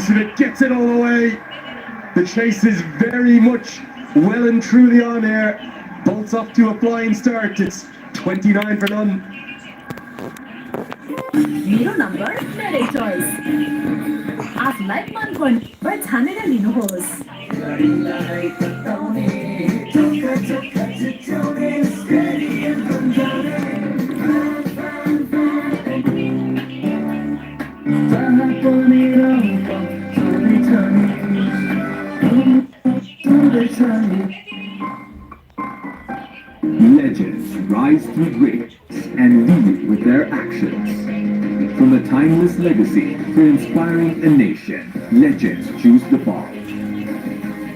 of it, gets it all the way. The chase is very much well and truly on air. Bolts off to a flying start. It's 29 for none. Miro number, mere choice. As like man kon, but Hanira Linuhos. Legends rise through grit and lead with their actions. From a timeless legacy to inspiring a nation, legends choose the ball.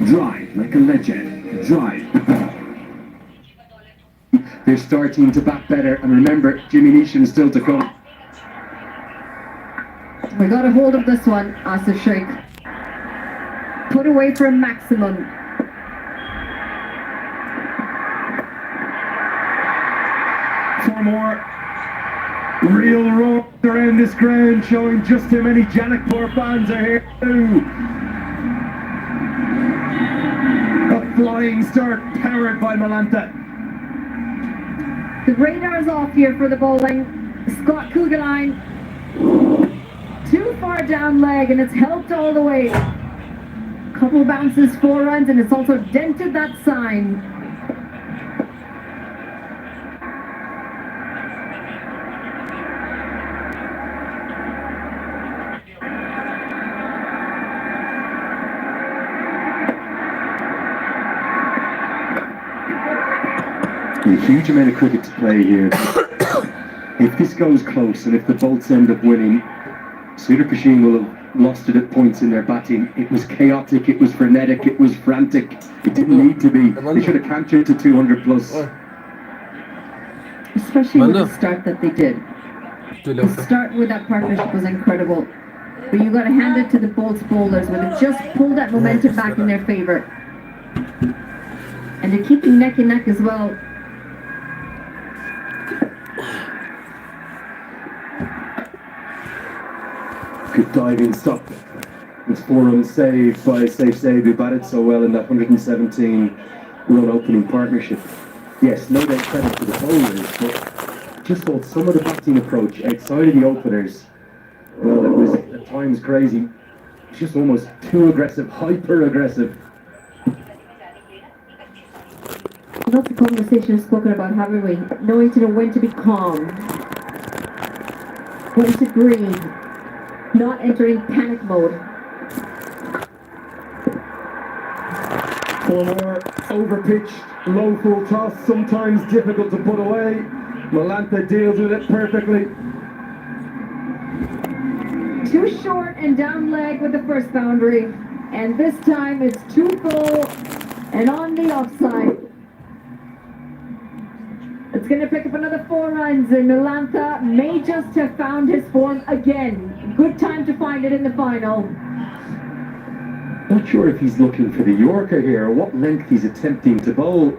Drive like a legend. Drive the ball. They're starting to bat better, and remember, Jimmy Neesham is still to come. We got a hold of this one, Asif Sheikh. Put away for a maximum. Four more. Real roar around this ground, showing just how many Janakpur fans are here too. A flying start powered by Milantha. The radar's off here for the bowling. Scott Kugelheim. Too far down leg, and it's helped all the way. Couple bounces, 4 runs, and it's also dented that sign. A huge amount of cricket to play here. If this goes close and if the Bolts end up winning, SUDURPASCHIM will have lost it at points in their batting. It was chaotic, it was frenetic, it was frantic. It didn't need to be. They should have captured to 200 plus. Especially with the start that they did. The start with that partnership was incredible. But you got to hand it to the Bolts bowlers when they just pulled that momentum back in their favour. And they're keeping neck and neck as well. Good diving stop. It's 4 runs saved by Safe Save, who batted so well in that 117 run opening partnership. Yes, no doubt credit to the bowlers, but just thought some of the batting approach outside of the openers, well, it was at times crazy. It's just almost too aggressive, hyper aggressive. Lots of conversation spoken about, haven't we? Knowing to know when to be calm, when to breathe, not entering panic mode. 4 more, overpitched, low full toss, sometimes difficult to put away. Milantha deals with it perfectly. Too short and down leg with the first boundary. And this time it's too full and on the offside. It's going to pick up another 4 runs, and Milantha may just have found his form again. Good time to find it in the final. Not sure if he's looking for the Yorker here, or what length he's attempting to bowl.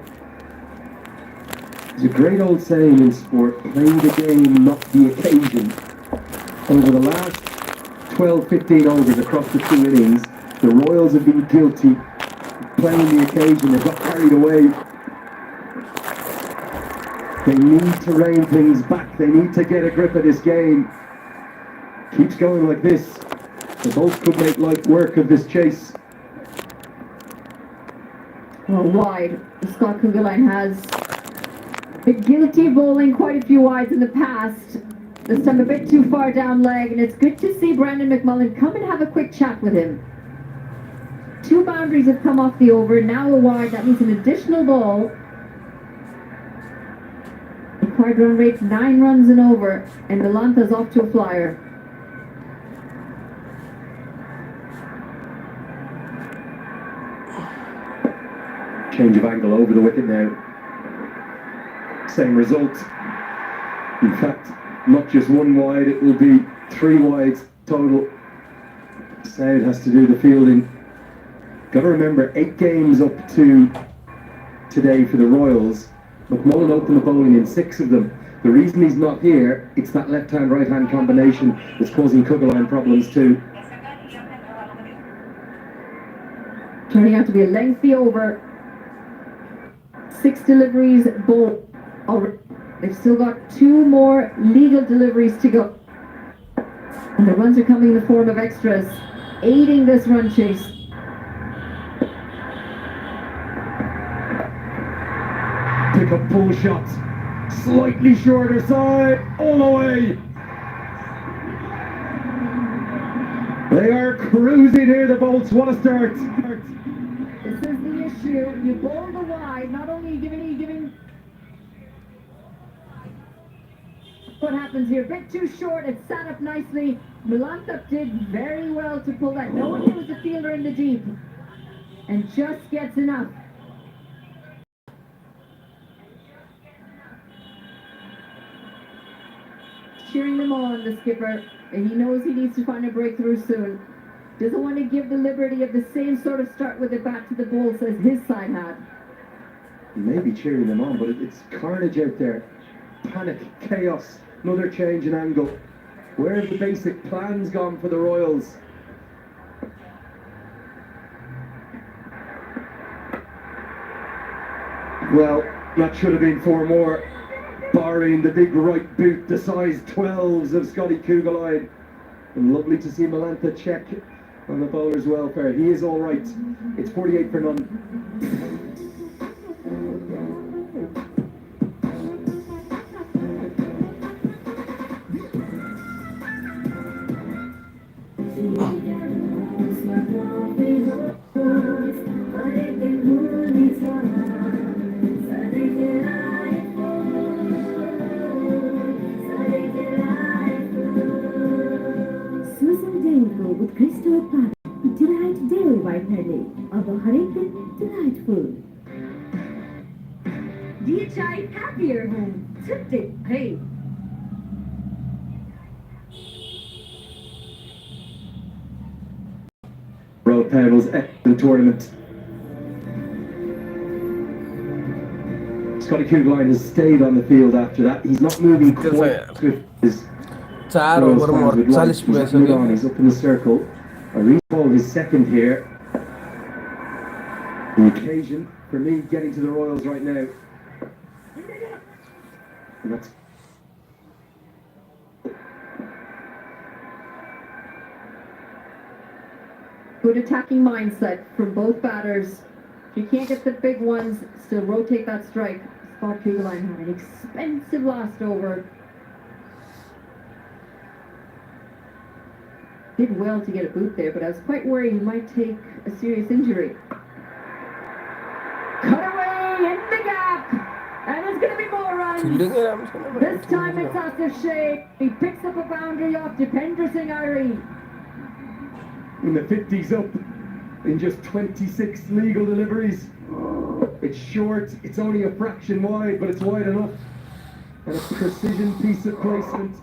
There's a great old saying in sport, play the game, not the occasion. Over the last 12-15 overs across the 2 innings, the Royals have been guilty of playing the occasion. They got carried away. They need to rein things back. They need to get a grip of this game. Keeps going like this. The Bolts could make light work of this chase. Well, wide. Scott Kugelheim has been guilty of bowling quite a few wides in the past. This time a bit too far down leg, and it's good to see Brandon McMullen come and have a quick chat with him. 2 boundaries have come off the over, now a wide. That means an additional ball. Required run rate 9 runs and over, and Milantha's off to a flyer. Change of angle over the wicket now. Same result. In fact, not just 1 wide, it will be 3 wides total. Said has to do the fielding. Got to remember, 8 games up to today for the Royals. McMullen opened the bowling in 6 of them. The reason he's not here, it's that left-hand, right-hand combination that's causing Kugelheim problems too. Turning out to be a lengthy over. 6 deliveries both already. They've still got 2 more legal deliveries to go. And the runs are coming in the form of extras, aiding this run chase. Pick up pull shot. Slightly shorter side. All the way. They are cruising here, the Bolts. What a start. This is the issue. You bowl the wide, not only giving what happens here. A bit too short. It sat up nicely. Milantha did very well to pull that. No one knew was a fielder in the deep. And just gets enough. Cheering them on, the skipper. And he knows he needs to find a breakthrough soon. Doesn't want to give the liberty of the same sort of start with the bat to the Bulls as his side had. Maybe cheering them on, but it's carnage out there. Panic, chaos, another change in angle. Where have the basic plans gone for the Royals? Well, that should have been 4 more, barring the big right boot, the size 12s of Scotty Kugelheim. And lovely to see Milantha check on the bowler's welfare. He is all right. It's 48 for none. with crystal pie, delight dairy white honey, अब हर एक दिन delightful. DHI happier home, today, hey. Royal Pebbles at the tournament. Scotty Kugelheim has stayed on the field after that. He's not moving quite with his Royals fans would like. He's moving on. He's up in the circle. I recall his second here. The occasion for me getting to the Royals right now. And that's good attacking mindset from both batters. If you can't get the big ones, still rotate that strike. Scott Kugelheim had an expensive last over. Did well to get a boot there, but I was quite worried he might take a serious injury. Cut away in the gap, and there's going to be more runs. This time it's after Shea. He picks up a boundary off Dipendra Singh Irene. in the 50s up in just 26 legal deliveries. It's short, it's only a fraction wide, but it's wide enough. And a precision piece of placement.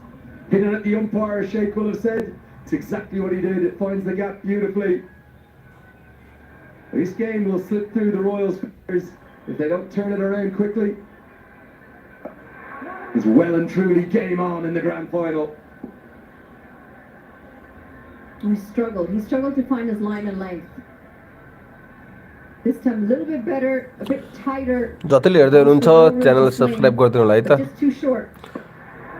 Hitting at the umpire, Sheikh will have said. It's exactly what he did. It finds the gap beautifully. This game will slip through the Royals players if they don't turn it around quickly. It's well and truly game on in the grand final. He struggled to find his line and length. This time a little bit better, a bit tighter. जतिले हेर्दै हुनुहुन्छ च्यानललाई subscribe गरिदिनु होला है त Just too short.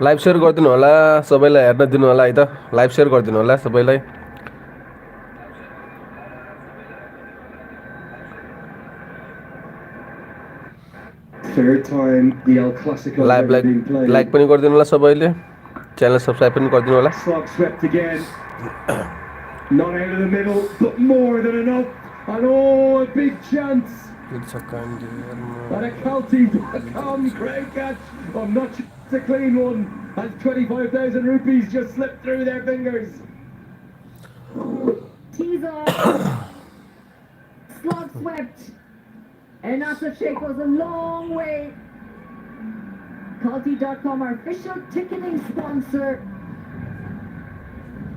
Live share गरिदिनु होला सबैलाई हेर्न दिनु होला है त लाइभ शेयर गरिदिनु होला सबैलाई Third time the El Clasico live like पनि गरिदिनु होला सबैले च्यानल सब्स्क्राइब पनि गरिदिनु होला Slog swept again. Not out of the middle, but more than enough. And oh, a big chance. And a Calty.com great catch. I'm not sure it's a clean one. And 25,000 rupees just slipped through their fingers. Tees off. Slog swept. And Asif Sheikh goes a long way. Calty.com, our official ticketing sponsor.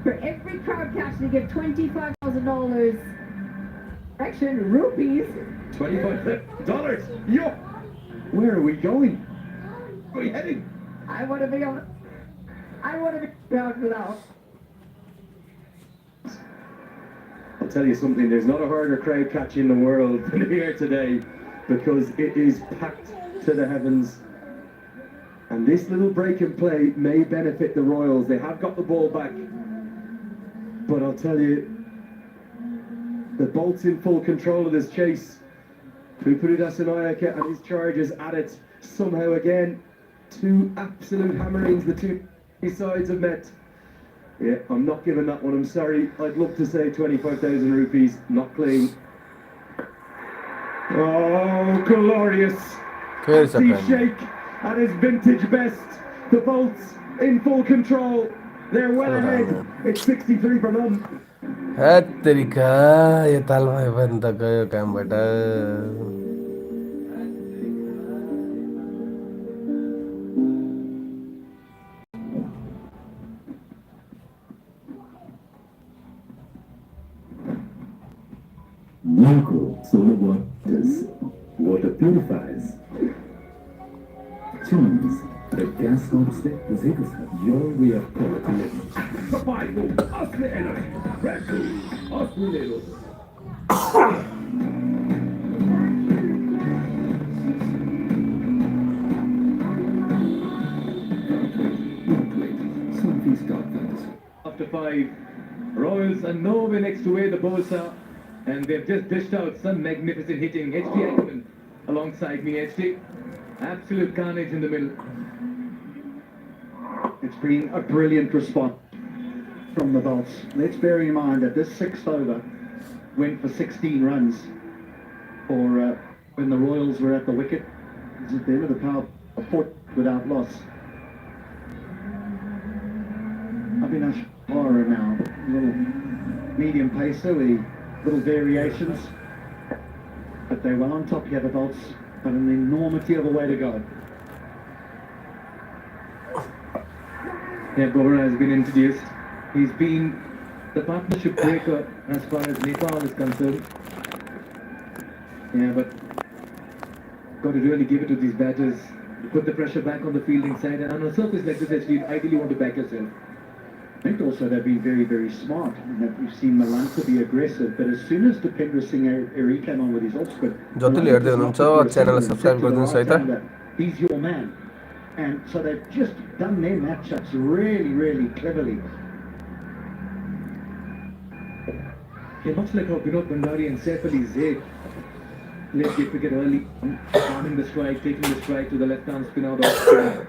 For every crowd catch, they give $25,000. Correction, rupees. $25. Yo! Where are we going? Where are we heading? I want to be proud for that. I'll tell you something, there's not a harder crowd catch in the world than here today, because it is packed to the heavens. And this little break in play may benefit the Royals. They have got the ball back. But I'll tell you, the Bolts in full control of this chase. Pupuridas and his charges at it. Somehow again, two absolute hammerings the two sides have met. Yeah, I'm not giving that one, I'm sorry. I'd love to say 25,000 rupees, not clean. Oh, glorious. Steve Shake at his vintage best. The Bolts in full control. They're well ahead. It's 63 for none. तेरिका यो तालमा पनि त गयो कामबाट Local solar waters, water purifiers, tunes, the gas homestead zeker your way of quality living. Survival, asli energy, raccoon, asli little. After 5, Royals are nowhere next to where the Bulls are, and they've just dished out some magnificent hitting. HD Ackerman alongside me, HD. Absolute carnage in the middle. It's been a brilliant response from the Bolts. Let's bear in mind that this sixth over went for 16 runs for when the Royals were at the wicket. It was at the end of the power, a foot without loss. Avinash Bora now, little medium pacer, the little variations, but they were on top here, the Bolts, but an enormity of a way to go. Yeah, Bora has been introduced. He's been the partnership breaker as far as Nepal is concerned. Yeah, but got to really give it to these batters. Put the pressure back on the fielding side, and on a surface like this, actually, you ideally want to back yourself. I think also they've been very, very smart in that we've seen Milantha be aggressive, but as soon as Dipendra Singh Eri came on with his off-spin, channel subscribe he's your man. And so they've just done their matchups really, really cleverly. Yeah, much like how Vinod Bhandari and Saif Ali Zaid left the cricket early, arming the strike, taking the strike to the left-arm spin out off spin.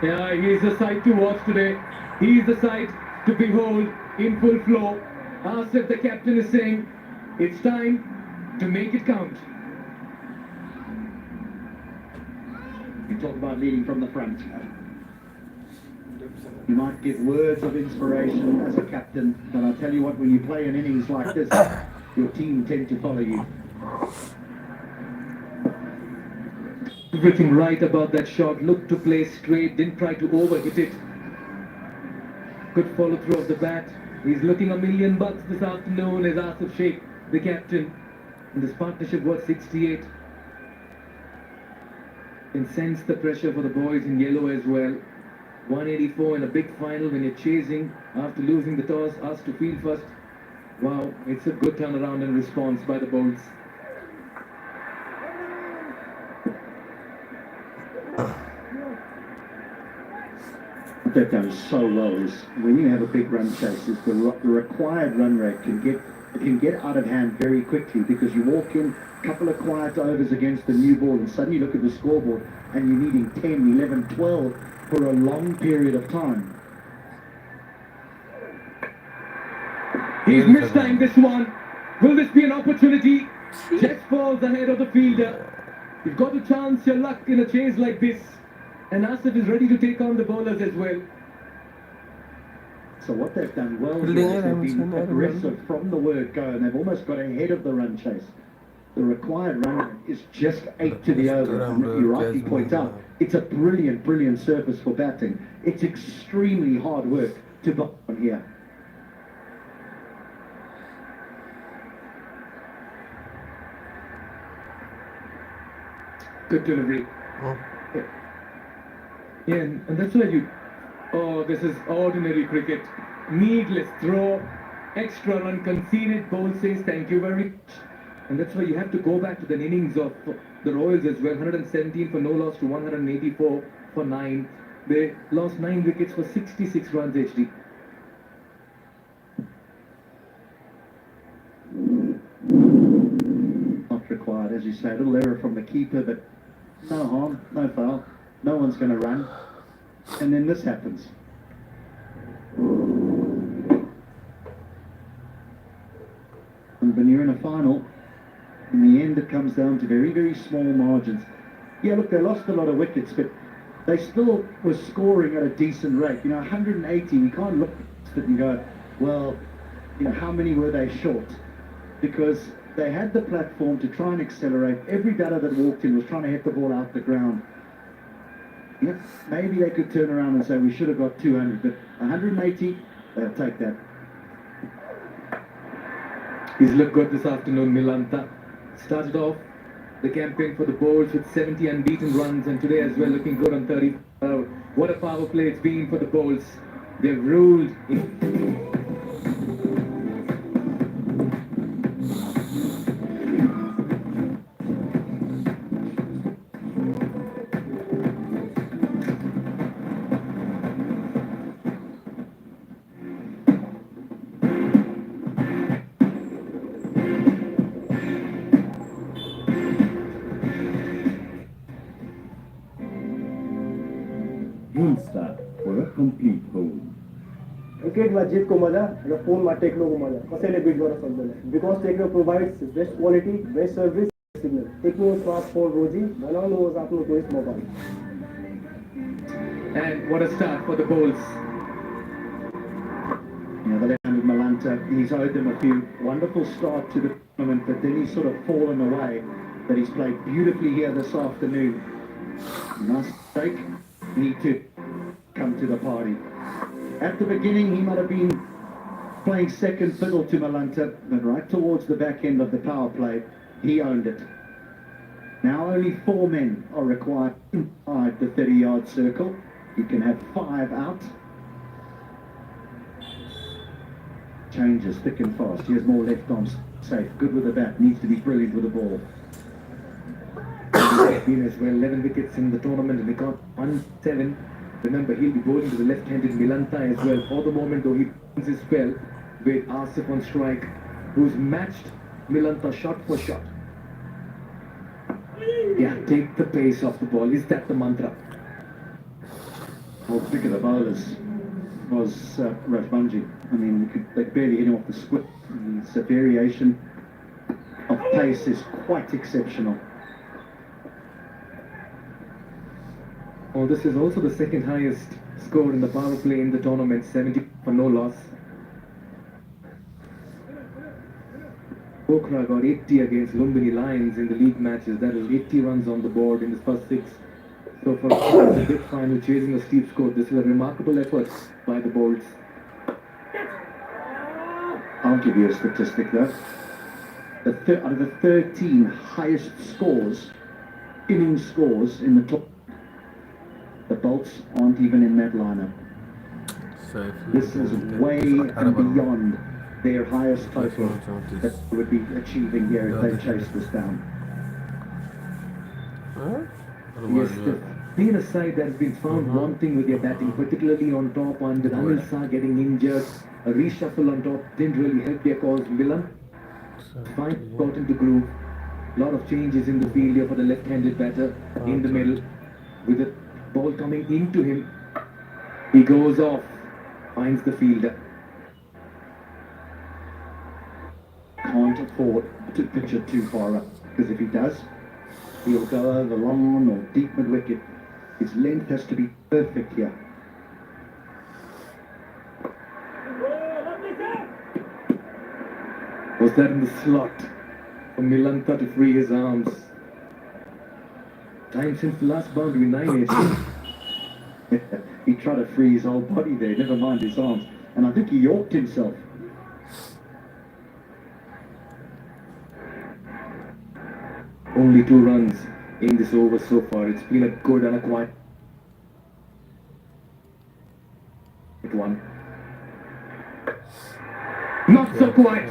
Yeah, he's the sight to watch today. He's the sight to behold in full flow. Asif, the captain, is saying, it's time to make it count. You talk about leading from the front. You might give words of inspiration as a captain, but I'll tell you what, when you play an innings like this, your team tend to follow you. Everything right about that shot, looked to play straight, didn't try to overhit it. Good follow through of the bat. He's looking $1 million this afternoon as Asif Sheikh, the captain. And this partnership was 68. Can sense the pressure for the boys in yellow as well. 184 in a big final when you're chasing after losing the toss, asked to field first. Wow, it's a good turnaround and response by the Bolts. What they've done so well is when you have a big run chase, is the required run rate can get out of hand very quickly, because you walk in a couple of quiet overs against the new ball and suddenly you look at the scoreboard and you're needing 10, 11, 12 for a long period of time. He's mistimed this one. Will this be an opportunity? Jets falls ahead of the fielder. You've got to chance your luck in a chase like this. And Asif is ready to take on the bowlers as well. So what they've done well here is they've been aggressive from the word go, and they've almost got ahead of the run chase. The required run rate is just 8 to the over, and you rightly point out, it's a brilliant, brilliant surface for batting. It's extremely hard work to bowl on here. Good delivery. Yeah, and that's why this is ordinary cricket. Needless throw, extra run conceded. Bowl says thank you very much. And that's why you have to go back to the innings of the Royals as well. 117 for no loss to 184 for 9. They lost 9 wickets for 66 runs HD. Not required, as you say, a little error from the keeper, but no harm, no foul. No one's going to run. And then this happens. And when you're in a final, in the end it comes down to very, very small margins. Yeah, look, they lost a lot of wickets, but they still were scoring at a decent rate. You know, 180, you can't look at it and go, well, you know, how many were they short? Because they had the platform to try and accelerate. Every batter that walked in was trying to hit the ball out the ground. You know, maybe they could turn around and say we should have got 200, but 180, they'll take that. He's looked good this afternoon, Milantha. Started off the campaign for the bowls with 70 unbeaten runs, and today as well looking good on 30. What a power play it's been for the bowls. They've ruled. Start for a complete hole. क्रिकेटमा जितको मजा र फोनमा टेक्नोको मजा कसैले beat गर्न सक्दैन because Tecno provides best quality best service signal Tecno smartphone रोजी बनाउनुहोस् आफ्नो choice mobile. And what a start for the bowls. You know, the left-handed Milantha, he's owed them a few wonderful start to the tournament, but then he's sort of fallen away. But he's played beautifully here this afternoon. Nice mistake. Need to come to the party. At the beginning, he might have been playing second fiddle to Milantha, but right towards the back end of the power play, he owned it. Now only 4 men are required inside the 30-yard circle. You can have 5 out. Changes thick and fast. He has more left arms safe. Good with the bat. Needs to be brilliant with the ball. He's been as well 11 wickets in the tournament, and he got 1-7. Remember, he'll be bowling to the left-handed Milantha as well. For the moment, though, he wins his spell with Asif on strike, who's matched Milantha shot for shot. Yeah, take the pace off the ball. Is that the mantra? Well, pick of the bowlers was Rajbanji. I mean, they barely hit him off the squib. It's a variation of pace is quite exceptional. Oh, this is also the second highest score in the power play in the tournament, 70 for no loss. Pokhara got 80 against Lumbini Lions in the league matches. That is 80 runs on the board in his first 6. So for the big final, chasing a steep score, this is a remarkable effort by the bowls. I'll give you a statistic though. Out of the 13 highest scores, inning scores in the top, the Bolts aren't even in that lineup. This is way and beyond their highest total that they would be achieving here if they chase this down. Yes, being a side that has been found wanting with their batting, particularly on top, and with Anil Shah getting injured, a reshuffle on top didn't really help their cause. Milan fine got into groove. A lot of changes in the field here for the left-handed batter in the middle. With the ball coming into him, he goes off, finds the fielder. Can't afford to pitch it too far up, because if he does, he'll go over long or deep mid-wicket. His length has to be perfect here. Was that in the slot for Milantha to free his arms? Time since the last boundary, 9 8. He tried to free his whole body there, never mind his arms. And I think he yorked himself. Only 2 runs in this over so far. It's been a good and a quiet one. Not so quiet.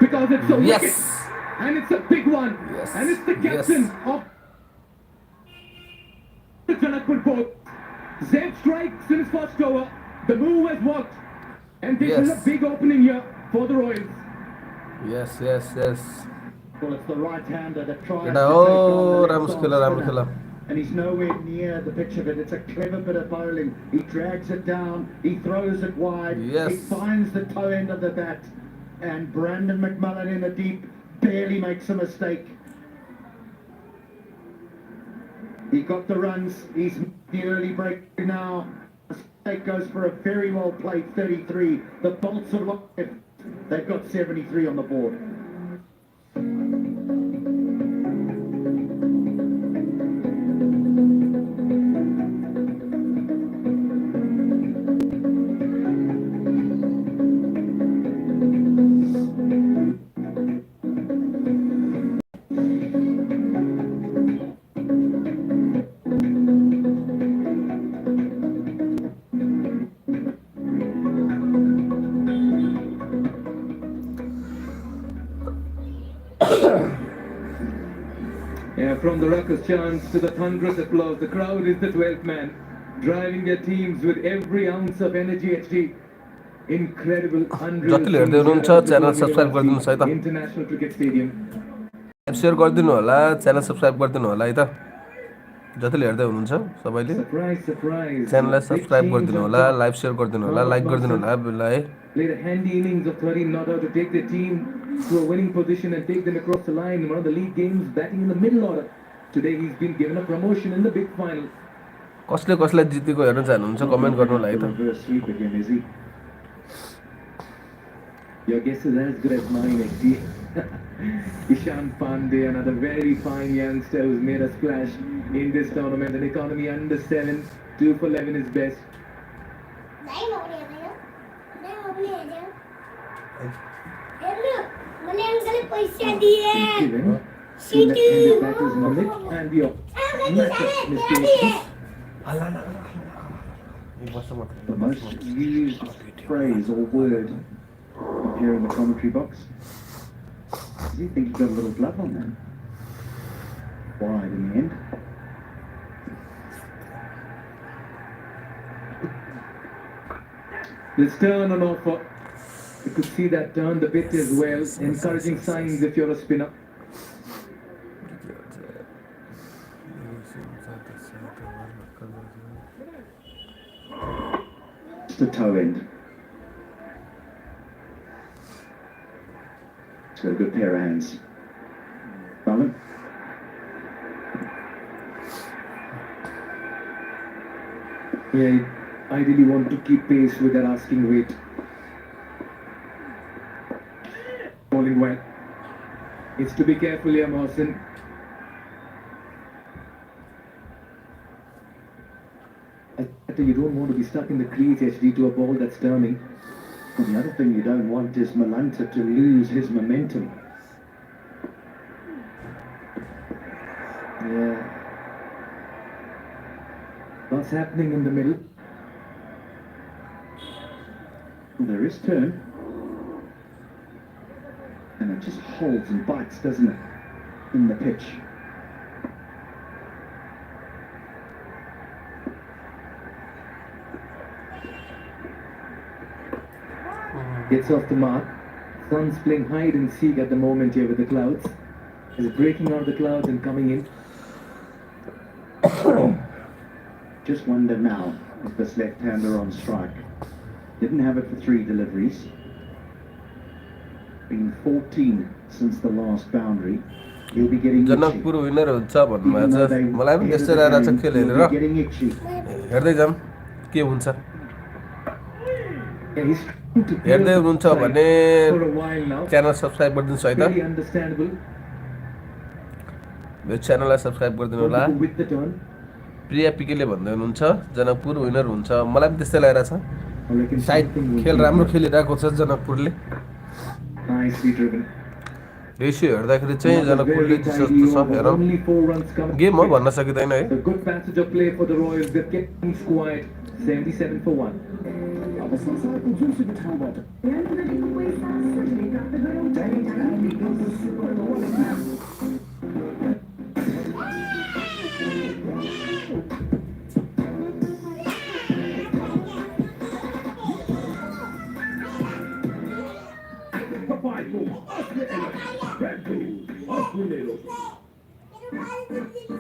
Because it's a Yes. wicket. And it's a big one. Yes. And it's the captain of the Janakpur boat. Zaid strikes in his first over. The move has worked. And this is a Yes. big opening here for the Royals. Yes, yes, yes. Well, it's the right-hander that tries It to take oh, on the Ram left-arm Khela, Ram spinner. Khela. And he's nowhere near the pitch of it. It's a clever bit of bowling. He drags it down. He throws it wide. Yes. He finds the toe end of the bat. And Brandon McMullen in the deep barely makes a mistake. He got the runs. He's the early break now. Mistake goes for a very well played 33. The Bolts of life. They've got 73 on the board. Yeah, from the raucous chants to the thunderous applause, the crowd is the 12th man, driving their teams with every ounce of energy. HD, incredible, unreal. जतिले हेर्दै हुनुहुन्छ channel subscribe गरिदिनुहोस् है त International Cricket Stadium. Share गरिदिनु होला channel subscribe गरिदिनु होला है त जतिले हेर्दै हुनुहुन्छ सबैले Surprise, surprise. च्यानललाई Big सब्स्क्राइब change गरिदिनु on होला top. लाइभ सेयर गरिदिनु होला लाइक गरिदिनु होला बेललाई Played a handy innings of 13 not out to take their team to a winning position and take them across the line in one of the league games, batting in the middle order. Today he's been given a promotion in the big final. कसले कसलाई जितेको हेर्न चाहनुहुन्छ comment गर्नु होला है त Reverse sweep again, is he? Your guess is as good as mine, XG. Ishan Pandey, another very fine youngster who's made a splash in this tournament. An economy under 7, 2 for 11 is best. Given to left-handed batters Malik and the massive mistake. The most used phrase or word here in the commentary box. Do you think you got a little glove on that? Wide in the end. This turn on offer. You could see that turn the bit as well. Encouraging signs if you're a spinner. It's the toe end. It's got a good pair of hands. Mullen. Yeah, you ideally want to keep pace with that asking weight. Bowling well. It's to be careful here, Mohsin. I think you don't want to be stuck in the crease, HD, to a ball that's turning. Well, the other thing you don't want is Milantha to lose his momentum. Yeah. What's happening in the middle? Well, there is turn. And it just holds and bites, doesn't it? In the pitch. Gets off the mark. Sun's playing hide and seek at the moment here with the clouds. Is breaking out of the clouds and coming in. Just wonder now if this left-hander on strike. Didn't have it for 3 deliveries. Been 14 since the last boundary. He'll be getting Janakpur winner हुन्छ भन्नुभएको छ मलाई पनि त्यस्तै लागेको छ खेल हेरेर getting itchy. हेर्दै जाम के हुन्छ Yeah, he's trying to play हेर्दै off the हुनुहुन्छ side भने for a while now. Channel subscribe गरिदिनुहोस् है Very त understandable. यो च्यानललाई सब्स्क्राइब गरिदिनु होला Want to go with the turn. प्रिया पिकेले भन्दै हुनुहुन्छ जनकपुर विनर हुन्छ मलाई पनि त्यस्तै लागिरहेछ I reckon सायद something will खेल be राम्रो there. खेलिरहेको छ जनकपुरले Nicely driven. रेसियो हेर्दाखेरि चाहिँ Another जनकपुरले very जस्तो tidy छ over, हेरौँ only 4 runs coming. गेम हो भन्न सकिँदैन है The good passage of play for the Royals. They've kept things quiet. 77 for 1.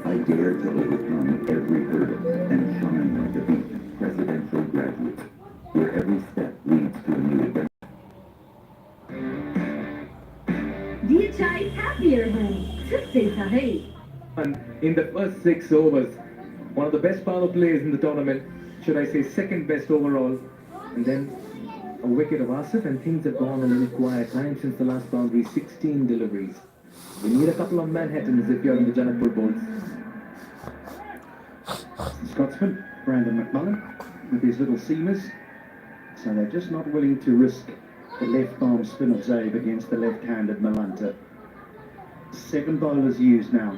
I dare to overcome every hurdle and shine like a beacon, presidential graduate, where every step leads to a new adventure. DHI happier home. Tuesday Sahay. And in the first 6 overs, one of the best power plays in the tournament, should I say second best overall, and then a wicket of Asif, and things have gone a little quiet. Time since the last boundary, 16 deliveries. We need a couple of Manhattans if you're in the Janakpur bowls. Scotsman, Brandon McMullen, with his little seamers. So they're just not willing to risk the left arm spin of Zabe against the left-handed Milantha. 7 bowlers used now.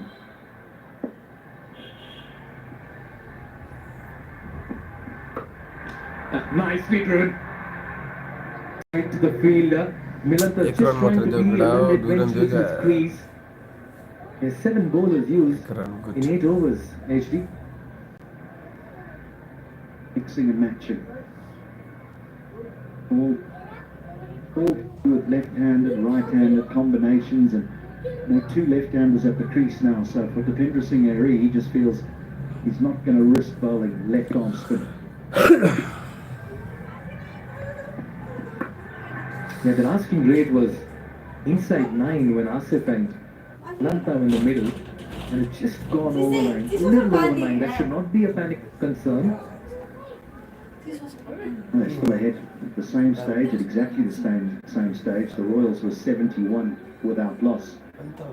Nicely driven. Right to the fielder. Milantha एक just run trying मात्र to देऊ be a भिडाओ, little 2 run adventurous in दिएका his crease. There's 7 bowlers used एक run good in 8 overs, HD. Mixing and matching. All with left-handed, right-handed combinations, and there are 2 left-handers at the crease now. So for Dipendra Singh Ari, he just feels he's not going to risk bowling left-arm spin. Yeah, the asking rate was inside 9 when Asif and Milantha were in the middle, and it's just gone over 9. A little over 9. That should not be a panic concern. They're still ahead at the same stage, at exactly the same stage. The Royals were 71 without loss.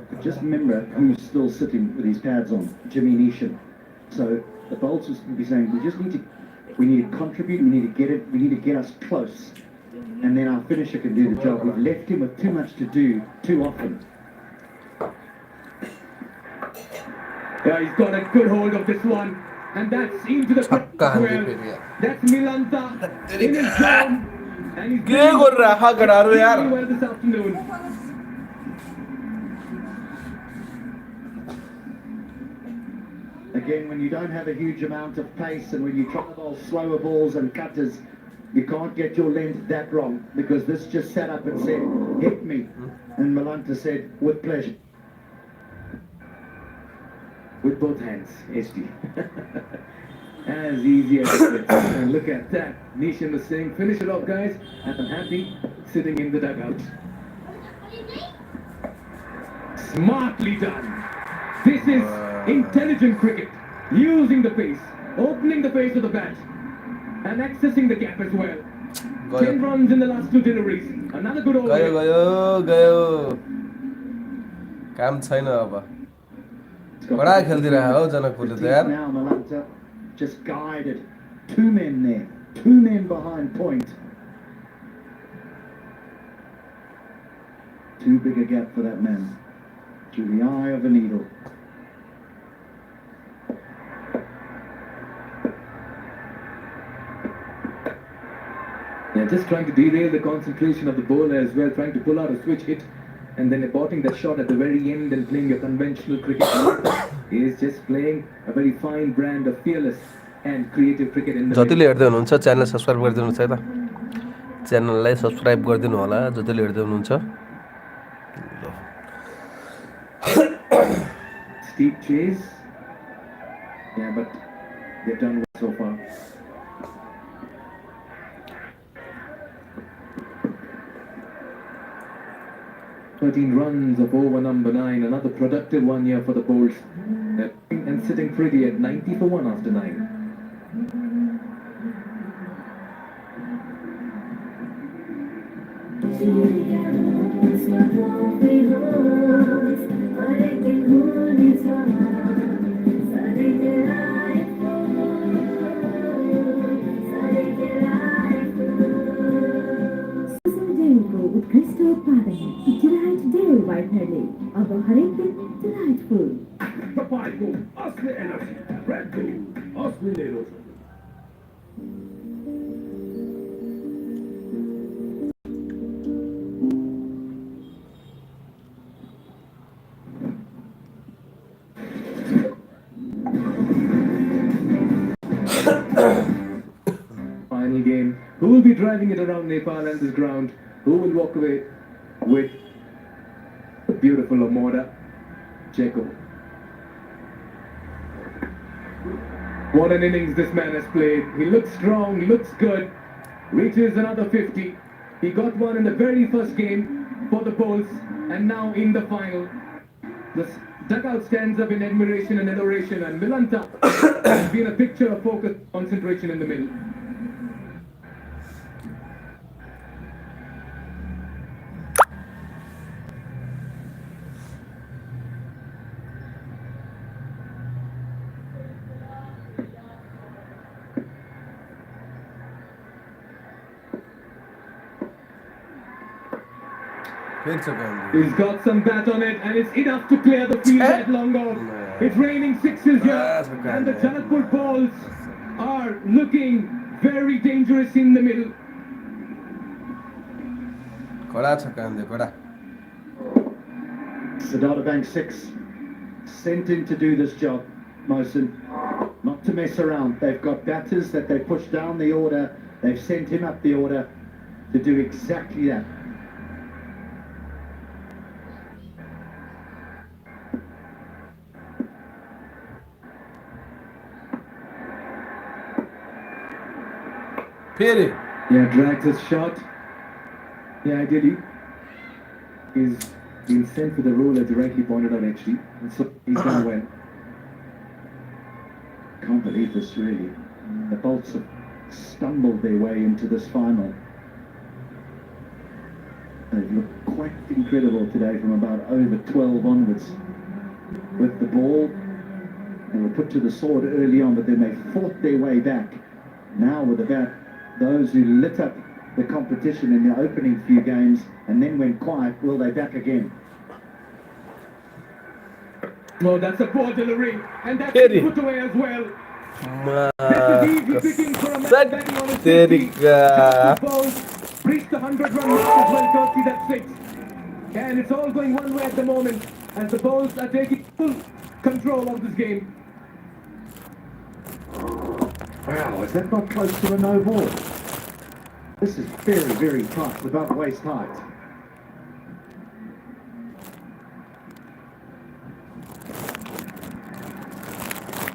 But just remember who's still sitting with his pads on, Jimmy Neesham. So the bowlers will be saying, we need to contribute, we need to get it, we need to get us close. And then our finisher can do the job. We've left him with too much to do too often. Yeah, he's got a good hold of this one. And that's into the छक्का हान्दै well. फेरि यार That's Milantha in his zone. And he's के गरेर आँखा गडाहरू यार doing well this afternoon. Again, when you don't have a huge amount of pace and when you try to bowl slower balls and cutters, you can't get your length that wrong, because this just sat up and said, hit me. And Milantha said, with pleasure. With both hands, HD. As easy as it gets. And look at that. Neesham was saying, finish it off, guys. And I'm happy sitting in the dugout. Smartly done. This is intelligent cricket. Using the pace. Opening the face of the bat. And accessing the gap as well. 10 runs in the last 2 deliveries. Another good over. गयो गयो गयो काम छैन अब बडा खेल्दिरहेको हो जनकपुरले त यार Now Milantha just guided 2 men there, 2 men behind point. Too big a gap for that man. Through the eye of a needle. Yeah, just trying to derail the concentration of the bowler as well, trying to pull out a switch hit and then aborting that shot at the very end and playing a conventional cricket. He is just playing a very fine brand of fearless and creative cricket in the जतिले हेर्दै हुनुहुन्छ channel subscribe गरिदिनुहोस् है त च्यानललाई subscribe गरिदिनु होला जतिले हेर्दै हुनुहुन्छ steep chase. Yeah, but they've done well so far. Runs of over number 9, another productive one here for the Bulls. And sitting pretty at 90 for 1 after 9. उत्कृष्ट उत्पादन डिलाइट डेरी व्हाइट पार्टनरले अब हरेक दिन delightful. तपाईँको असली एनर्जी रेड बुल असली लेरो Final game. Who will be driving it around Nepal and this ground? Who will walk away with the beautiful Amora Checo? What an innings this man has played. He looks strong, looks good, reaches another 50. He got one in the very first game for the Bulls, and now in the final. The dugout stands up in admiration and adoration, and Milantha has been a picture of focus, concentration in the middle. He's got some bat on it, and it's enough to clear the field that long off. It's raining sixes here, and the Janakpur balls are looking very dangerous in the middle. Siddhartha Bank 6 sent in to do this job, Mosen. Not to mess around. They've got batters that they push down the order. They've sent him up the order to do exactly that. Piri. Yeah, drags his shot. Yeah, ideally. He's been sent for the role as directly pointed out actually. And so he's done well. Can't believe this really. The Bolts have stumbled their way into this final. They've looked quite incredible today from about over 12 onwards. With the ball, they were put to the sword early on, but then they fought their way back. Now with the bat, those who lit up the competition in the opening few games and then went quiet, will they back again? Oh, that's a poor delivery, and that's been put away as well. This is easy picking for a man batting on his 50. Balls reached the 100-run mark as well, courtesy that 6. And it's all going one way at the moment, as the Bulls are taking full control of this game. Wow, is that not close to a no ball? This is very, very tight, it's about waist height.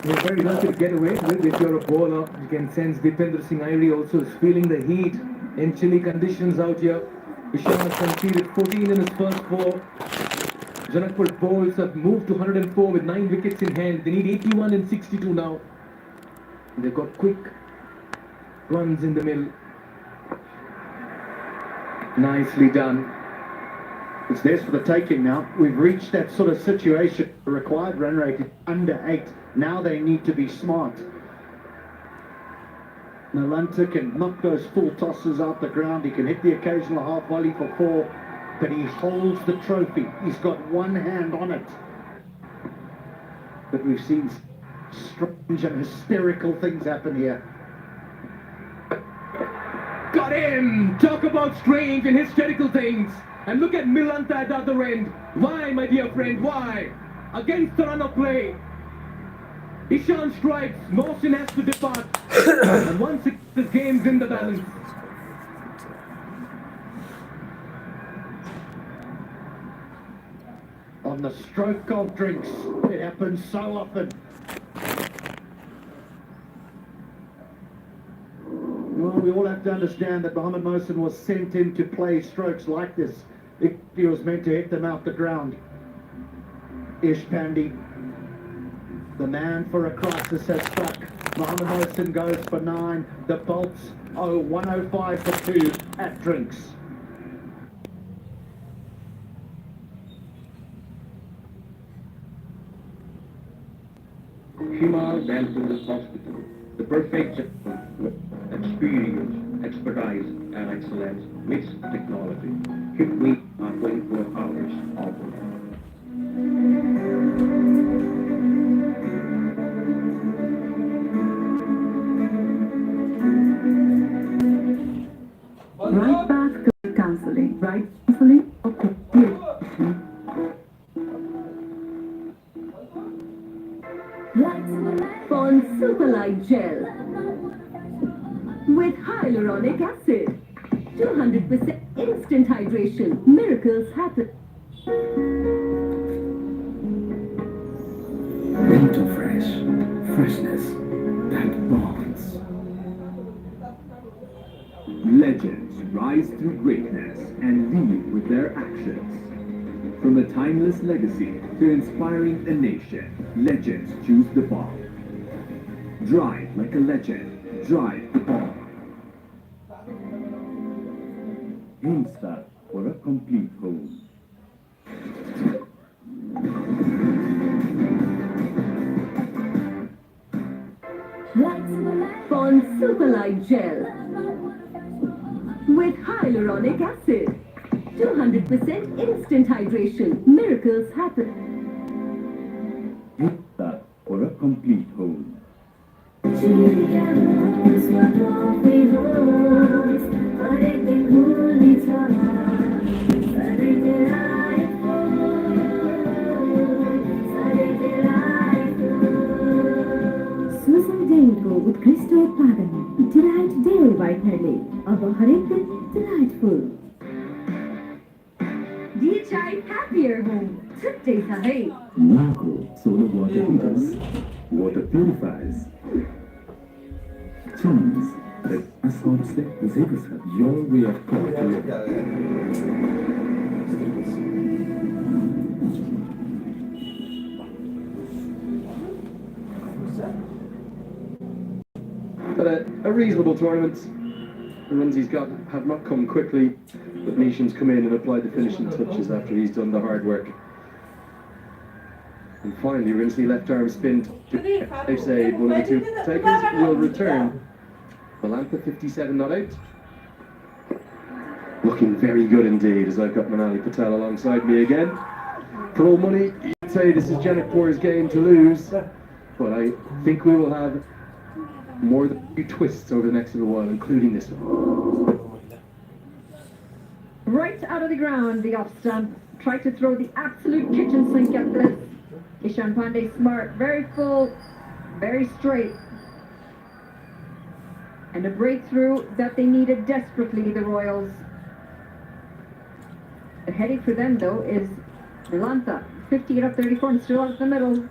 You're very lucky to get away with if you're a bowler. You can sense Dipender Singh Airi also is feeling the heat in chilly conditions out here. Ishan has conceded 14 in his first 4. Janakpur bowls have moved to 104 with 9 wickets in hand. They need 81 and 62 now. They've got quick runs in the middle. Nicely done. It's theirs for the taking now. We've reached that sort of situation. The required run rate is under 8. Now they need to be smart. Milantha can knock those full tosses out the ground. He can hit the occasional half volley for 4. But he holds the trophy. He's got one hand on it. But we've seen strange and hysterical things happen here. Got him! Talk about strange and hysterical things. And look at Milantha at the other end. Why, my dear friend, why? Against the run of play. Ishan strikes, Mohsin has to depart. And once this game's in the balance. On the stroke of drinks, it happens so often. Well, we all have to understand that Mohammad Mohsin was sent in to play strokes like this. He was meant to hit them out the ground. Ish Pandey, the man for a crisis, has struck. Mohammad Mohsin goes for 9. The Bolts, 105 for 2 at drinks. Shimal Dental Hospital, the perfect with experience, expertise, and excellence meets technology. Keep me on 24 hours open. Right path counseling. Right counseling or clear. Pond Superlight Gel with hyaluronic acid. 200% instant hydration. Miracles happen. Winter Fresh. Freshness that bonds. Legends rise through greatness and lead with their actions. From a timeless legacy to inspiring a nation, legends choose the ball. Drive like a legend. Drive the ball. Insta for a complete home. Pond Superlight Gel with hyaluronic acid. 200% instant hydration. Miracles happen. Insta for a complete home. को उत्कृष्ट उत्पादन delight dairy व्हाइटनरले अब हरेक दिन delightful DHI happier home छुट्टै छ है Marco solar water heaters. Water purifies. Chance that assaults the diseases. Your way of quality. But a reasonable tournament. The runs he's got have not come quickly, but Nishan's come in and applied the finishing touches after he's done the hard work. And finally, we're going to see left arm spin to safe save. One of the two takers will return. Milantha 57 not out. Looking very good indeed as I've got Manali Patel alongside me again. For all money, you'd say this is Janakpur's game to lose, but I think we will have more than a few twists over the next little while, including this one. Right out of the ground, the off stump. Tried to throw the absolute kitchen sink at this. Ishan Pandey smart, very full, very straight. And a breakthrough that they needed desperately, the Royals. The headache for them, though, is Milantha. 58 up 34 and still out of the middle.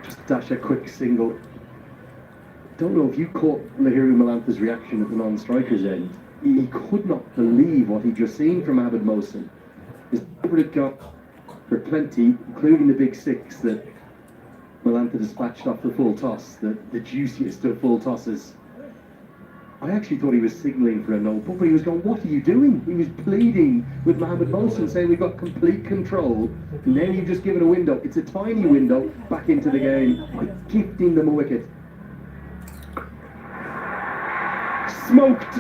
Just dash a quick single. Don't know if you caught Lahiru Milantha's reaction at the non-striker's end. He could not believe what he'd just seen from Abid Mohsen. His favorite got for plenty, including the big six that Milantha dispatched off the full toss, the juiciest of full tosses. I actually thought he was signalling for a no putt, but he was going, what are you doing? He was pleading with Mohammed Mohsen, saying we've got complete control. And now you've just given a window. It's a tiny window back into the game by gifting them a wicket. Smoked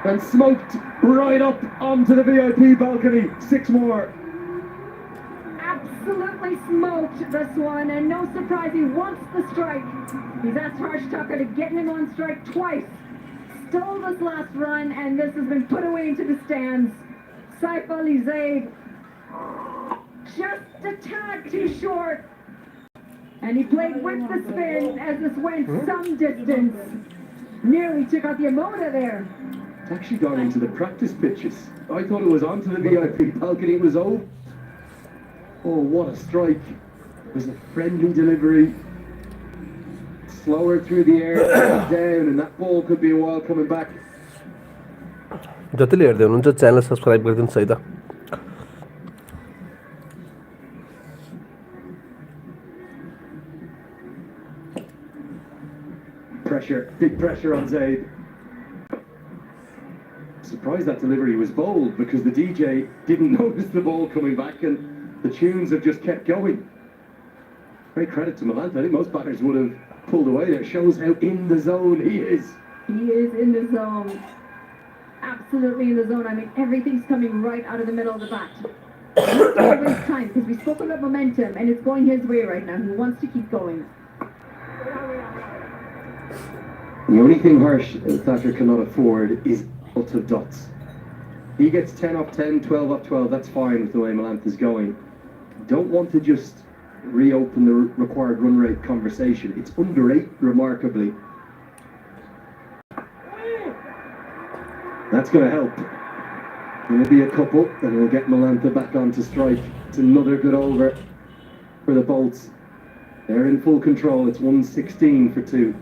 and smoked right up onto the VIP balcony. 6 more. Absolutely smoked this one, and no surprise, he wants the strike. He's asked Harsh Tucker to get him on strike twice. Stole this last run, and this has been put away into the stands. Saif Ali Zaid, just a tad too short. And he played with the spin as this went some distance. Nearly took out the Amoda there. It's actually gone into the practice pitches. I thought it was onto the VIP balcony. It was over. Oh, what a strike. It was a friendly delivery. Slower through the air, down, and that ball could be a while coming back. जतिले हेर्दै हुनुहुन्छ channel subscribe गरिदिनुहोस् है त Pressure, big pressure on Zaid. Surprised that delivery was bold because the DJ didn't notice the ball coming back and the tunes have just kept going. Great credit to Milantha. I think most batters would have pulled away there. It shows how in the zone he is. He is in the zone. Absolutely in the zone. I mean, everything's coming right out of the middle of the bat. Don't waste time because we spoke about momentum and it's going his way right now. He wants to keep going. The only thing Thatcher cannot afford is out of dots. He gets 10 off 10, 12 off 12, that's fine with the way Milantha's going. Don't want to just reopen the required run rate conversation. It's under 8, remarkably. That's going to help. There'll be a couple, and we'll get Milantha back onto strike. It's another good over for the Bolts. They're in full control. It's 116 for 2.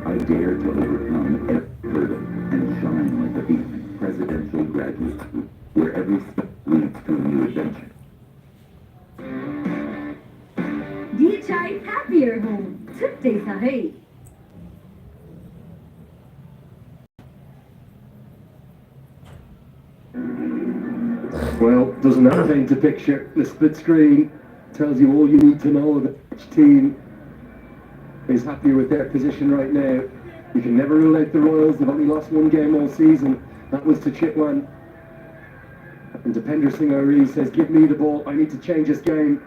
I dare to overcome every hurdle and shine like a beacon, presidential graduate school, where every step leads to a new adventure. DHI happier home. Today sahi. Well, doesn't that paint a picture? The split screen tells you all you need to know about each team is happier with their position right now. You can never rule out the Royals. They've only lost 1 game all season. That was to Chitwan. And Depender Singh Ari says, give me the ball. I need to change this game.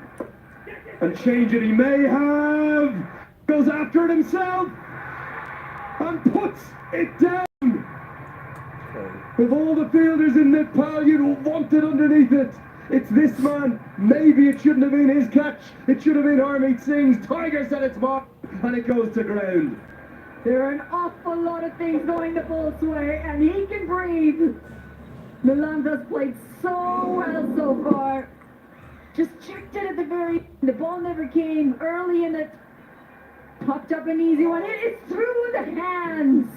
And change it he may have. Goes after it himself. And puts it down. With all the fielders in the pile, you'd want it underneath it. It's this man. Maybe it shouldn't have been his catch. It should have been Harmeet Singh's. Tiger set its mark, and it goes to ground. There are an awful lot of things going the Bolts' way, and he can breathe. Milantha's played so well so far. Just checked it at the very end. The ball never came early in it. Popped up an easy one. It is through the hands.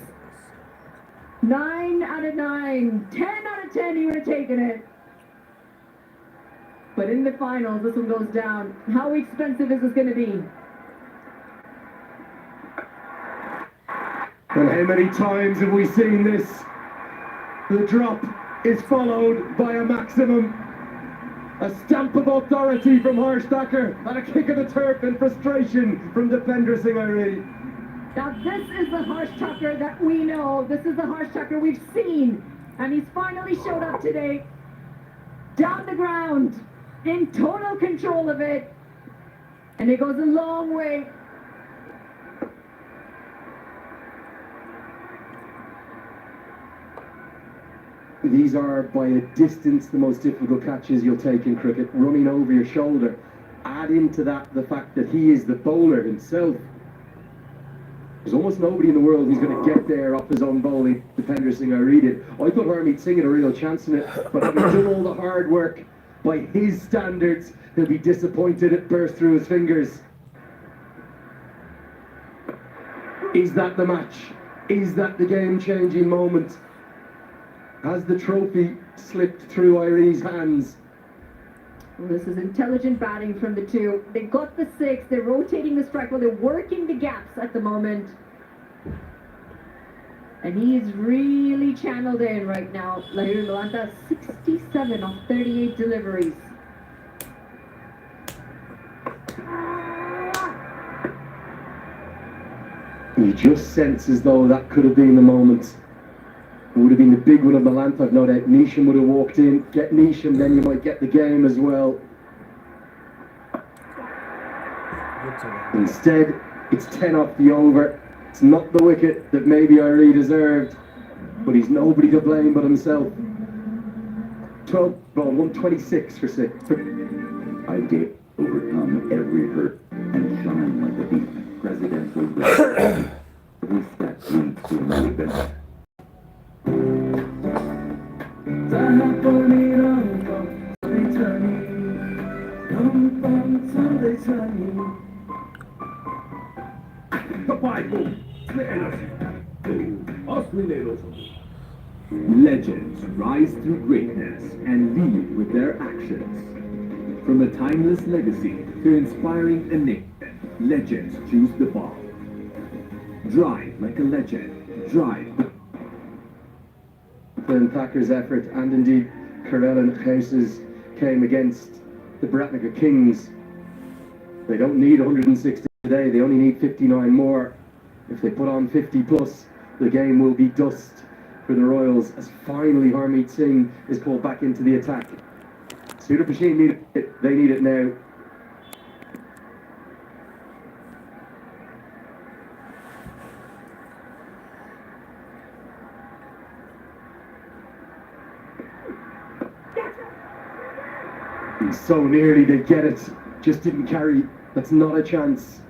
9 out of 9. 10 out of 10 he would have taken it. But in the finals, this one goes down. How expensive is this going to be? And how many times have we seen this? The drop is followed by a maximum. A stamp of authority from Harshtacker and a kick of the turf in frustration from Depender Singh Ari. Now this is the Harshtacker that we know. This is the Harshtacker we've seen. And he's finally showed up today. Down the ground. In total control of it. And it goes a long way. These are by a distance the most difficult catches you'll take in cricket, running over your shoulder. Add into that the fact that he is the bowler himself. There's almost nobody in the world who's going to get there off his own bowling. Depender Singh Ari did. I thought Harmeet Singh had a real chance in it, but having done all the hard work by his standards, he'll be disappointed it burst through his fingers. Is that the match? Is that the game-changing moment? Has the trophy slipped through Irie's hands? Well, this is intelligent batting from the two. They got the 6. They're rotating the strike while they're working the gaps at the moment. And he's really channeled in right now. Lahiri Milantha, 67 off 38 deliveries. You just sense as though that could have been the moment. It would have been the big one of Milantha. I've no doubt Neesham would have walked in. Get Neesham, then you might get the game as well. Instead, it's 10 off the over. It's not the wicket that maybe Irie deserved, but he's nobody to blame but himself. 126 for 6. I dare overcome every hurt and shine like a beacon, presidential graduate. Every step leads to a new adventure. Legends rise through greatness and lead with their actions. From a timeless legacy to inspiring a nation, legends choose the ball. Drive like a legend. Drive. Thacker's effort and indeed Corell and House's came against the Bratnaker Kings. They don't need 160 today, they only need 59 more. If they put on 50 plus, the game will be dust for the Royals as finally Harmeet Singh is pulled back into the attack. SUDURPASCHIM need it, they need it now. So nearly they get it, just didn't carry. That's not a chance.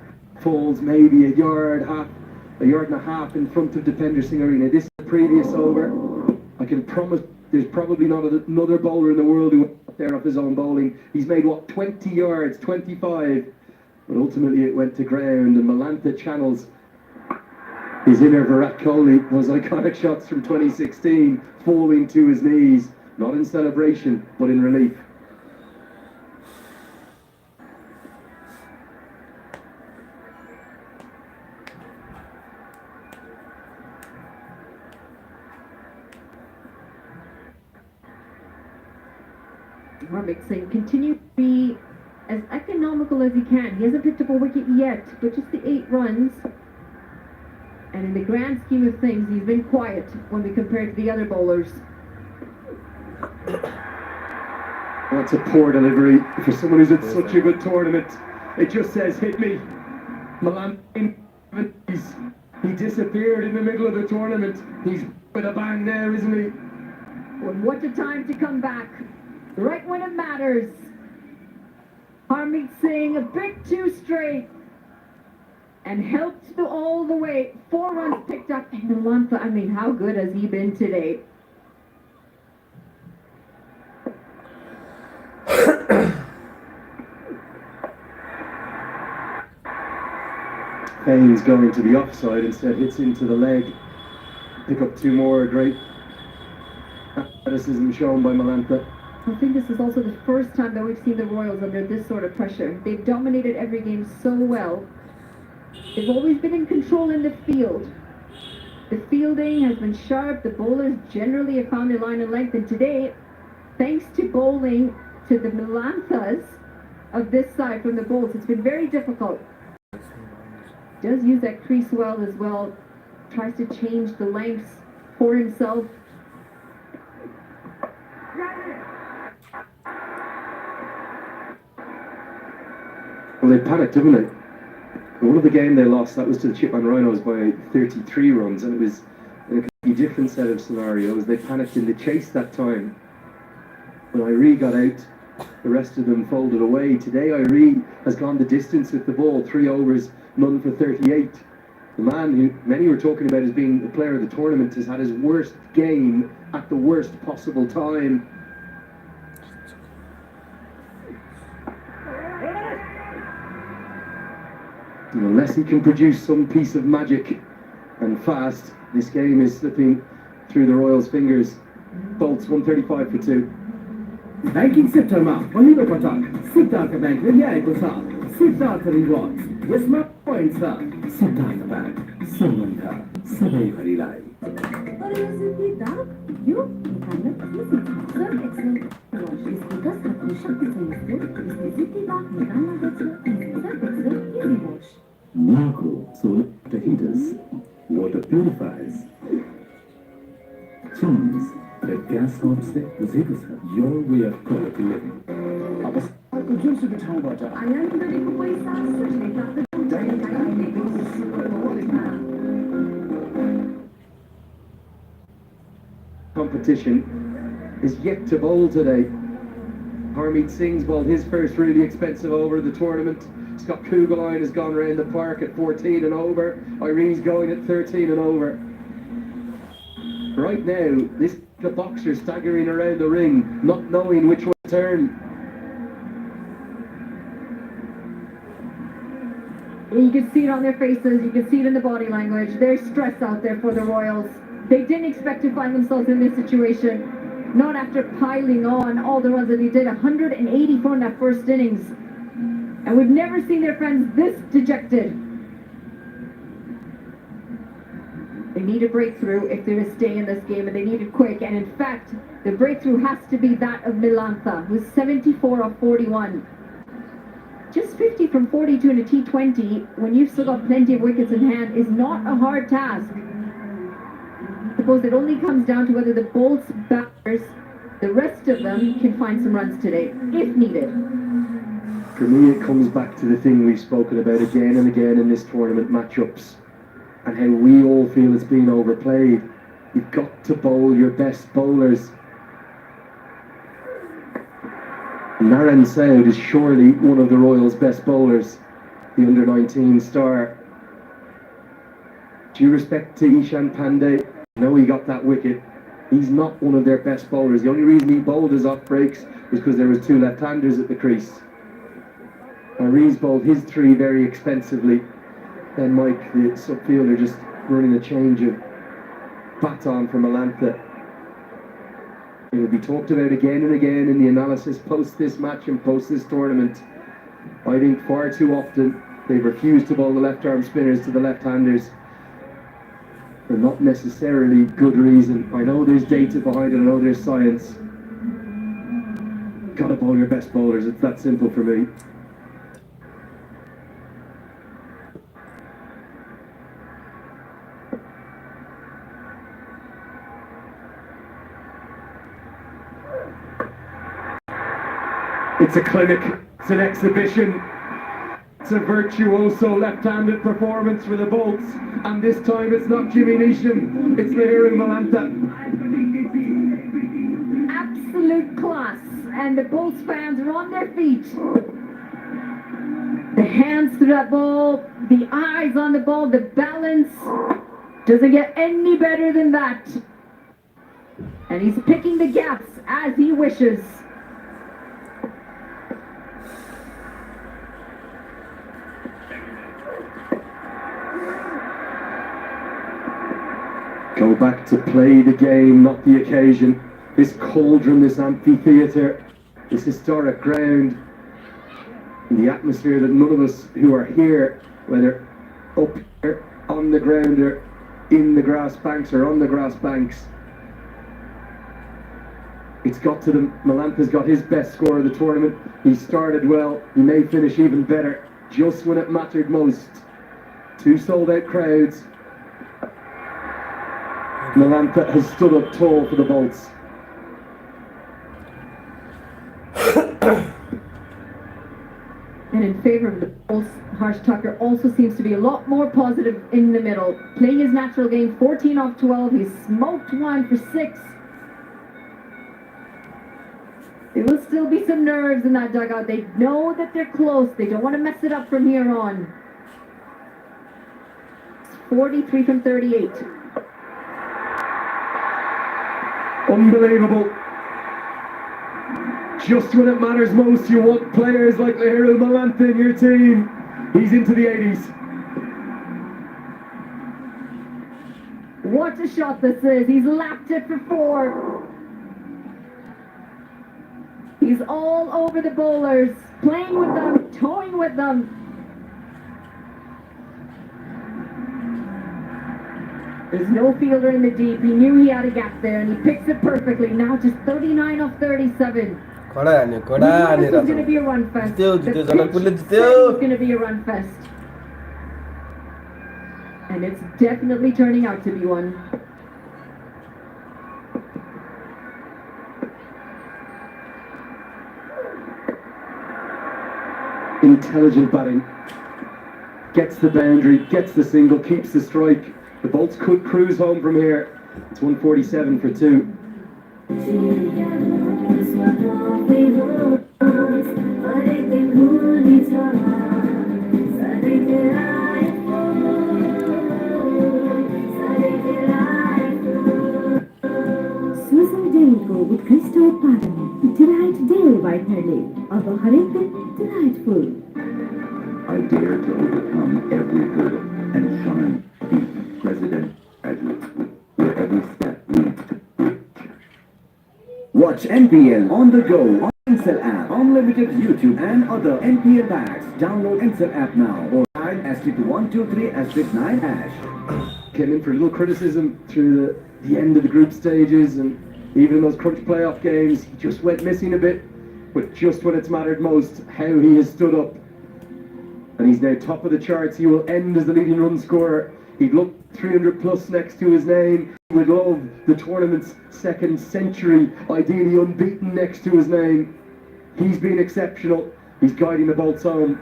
Falls maybe a yard and a half in front of defender Singh Arena. This is the previous over. I can promise there's probably not another bowler in the world who went up there off his own bowling. He's made what, 20 yards, 25, but ultimately it went to ground. And Milantha channels his inner Virat Kohli, those iconic shots from 2016, falling to his knees, not in celebration but in relief. Harmeet Singh continue to be as economical as he can. He hasn't picked up a wicket yet, but just the 8 runs. And in the grand scheme of things, he's been quiet when we compare to the other bowlers. That's a poor delivery for someone who's at such a good tournament. It just says, hit me. Milantha, he disappeared in the middle of the tournament. He's with a bang now, isn't he? Well, what a time to come back. Right when it matters. Harmeet Singh a bit too straight and helped all the way. 4 runs picked up. And Milantha, I mean, how good has he been today? Payne's going to the offside, instead hits into the leg. Pick up 2 more. Great athleticism shown by Milantha. I think this is also the first time that we've seen the Royals under this sort of pressure. They've dominated every game so well. They've always been in control in the field. The fielding has been sharp. The bowlers generally have found their line of length. And today, thanks to bowling to the Milanthas of this side from the bowls, it's been very difficult. Does use that crease well as well. Tries to change the lengths for himself. Well, they panicked, didn't they? One of the game they lost, that was to the Chipman Rhinos by 33 runs, and it was in a completely different set of scenarios. They panicked in the chase that time. When Irie got out, the rest of them folded away. Today, Irie has gone the distance with the ball, 3 overs, none for 38. The man who many were talking about as being the player of the tournament has had his worst game at the worst possible time. Unless he can produce some piece of magic and fast, this game is slipping through the Royals' fingers. Bolts 135 for 2. Banking sectoरमा पहिलो पटक सिद्धार्थ ब्याङ्कले ल्याएको छ Siddharth rewards यसमा point छ Siddharth bank सम्बन्ध सधैँभरिलाई But is it the dark? You cannot use it. Serve excellent wash is because of the shakti is the dark Nikana gets serve excellent easy wash. Marco solar heaters, water purifiers, Chums, the gas hobs zeros your way of quality living. अब सरकारको जुनसुकै ठाउँबाट आयान गरेको पैसा सुझ्ने Competition is yet to bowl today. Harmeet Singh's bowled his first really expensive over of the tournament. Scott Kugeline has gone around the park at 14 and over. Irie's going at 13 and over. Right now, this the boxer staggering around the ring, not knowing which way to turn. You can see it on their faces, you can see it in the body language. There's stress out there for the Royals. They didn't expect to find themselves in this situation. Not after piling on all the runs that they did, 184 in that first innings. And we've never seen their friends this dejected. They need a breakthrough if they're to stay in this game, and they need it quick. And in fact, the breakthrough has to be that of Milantha, who's 74 of 41. just 50 from 42 in a T20 when you've still got plenty of wickets in hand is not a hard task. I suppose it only comes down to whether the Bolts batters, the rest of them, can find some runs today, if needed. For me, it comes back to the thing we've spoken about again and again in this tournament, matchups, and how we all feel it's being overplayed. You've got to bowl your best bowlers. Naren Saud is surely one of the Royals' best bowlers, the under-19 star. Due respect to Ishan Pandey, I know he got that wicket. He's not one of their best bowlers. The only reason he bowled his off breaks was because there was two left-handers at the crease. And Rees bowled his three very expensively. Then Mike, the sub-fielder, just running a change of baton for Milantha. It will be talked about again and again in the analysis post this match and post this tournament. I think far too often they've refused to bowl the left-arm spinners to the left-handers for not necessarily good reason. I know there's data behind it, I know there's science. Gotta bowl your best bowlers, it's that simple for me. It's a clinic, it's an exhibition, it's a virtuoso left-handed performance for the Bolts, and this time it's not Jimmy Neesham, it's Lahiri Milantha. Absolute class, and the Bolts fans are on their feet. The hands through that ball, the eyes on the ball, the balance, doesn't get any better than that. And he's picking the gaps as he wishes. Go back to play the game, not the occasion. This cauldron, this amphitheatre, this historic ground, and the atmosphere that none of us who are here, whether up here, on the ground, or in the grass banks, or on the grass banks, it's got to them. Milantha's got his best score of the tournament. He started well, he may finish even better, just when it mattered most. Two sold-out crowds. Milantha has stood up tall for the Bolts. And in favour of the Bolts, Harsh Tucker also seems to be a lot more positive in the middle. Playing his natural game, 14 off 12, he's smoked one for 6. There will still be some nerves in that dugout. They know that they're close. They don't want to mess it up from here on. It's 43 from 38. Unbelievable. Just when it matters most, you want players like Lahiri Milantha in your team. He's into the 80s. What a shot this is. He's lapped it for 4. He's all over the bowlers, playing with them, toying with them. There's no fielder in the deep. He knew he had a gap there, and he picks it perfectly. Now just 39 off 37. This was going to be a run fest. The pitch is going to be a run fest. And it's definitely turning out to be one. Intelligent batting. Gets the boundary, gets the single, keeps the strike. The Bolts could cruise home from here. It's 147 for 2. को उत्कृष्ट उत्पादन delight dairy whitener अब हर एक दिन delightful. I dare to overcome every hurdle and shine deep president graduates where every step leads to bridge. Watch NPL on the go on Ncell app, unlimited YouTube and other NPL packs. Download Ncell app now or dial *123*9#. Came in for a little criticism through the end of the group stages, and even in those crunch playoff games, he just went missing a bit. But just when it's mattered most, how he has stood up And he's now top of the charts. He will end as the leading run scorer. He'd look 300 plus next to his name. He would love the tournament's second century, ideally unbeaten next to his name. He's been exceptional. He's guiding the bolts home.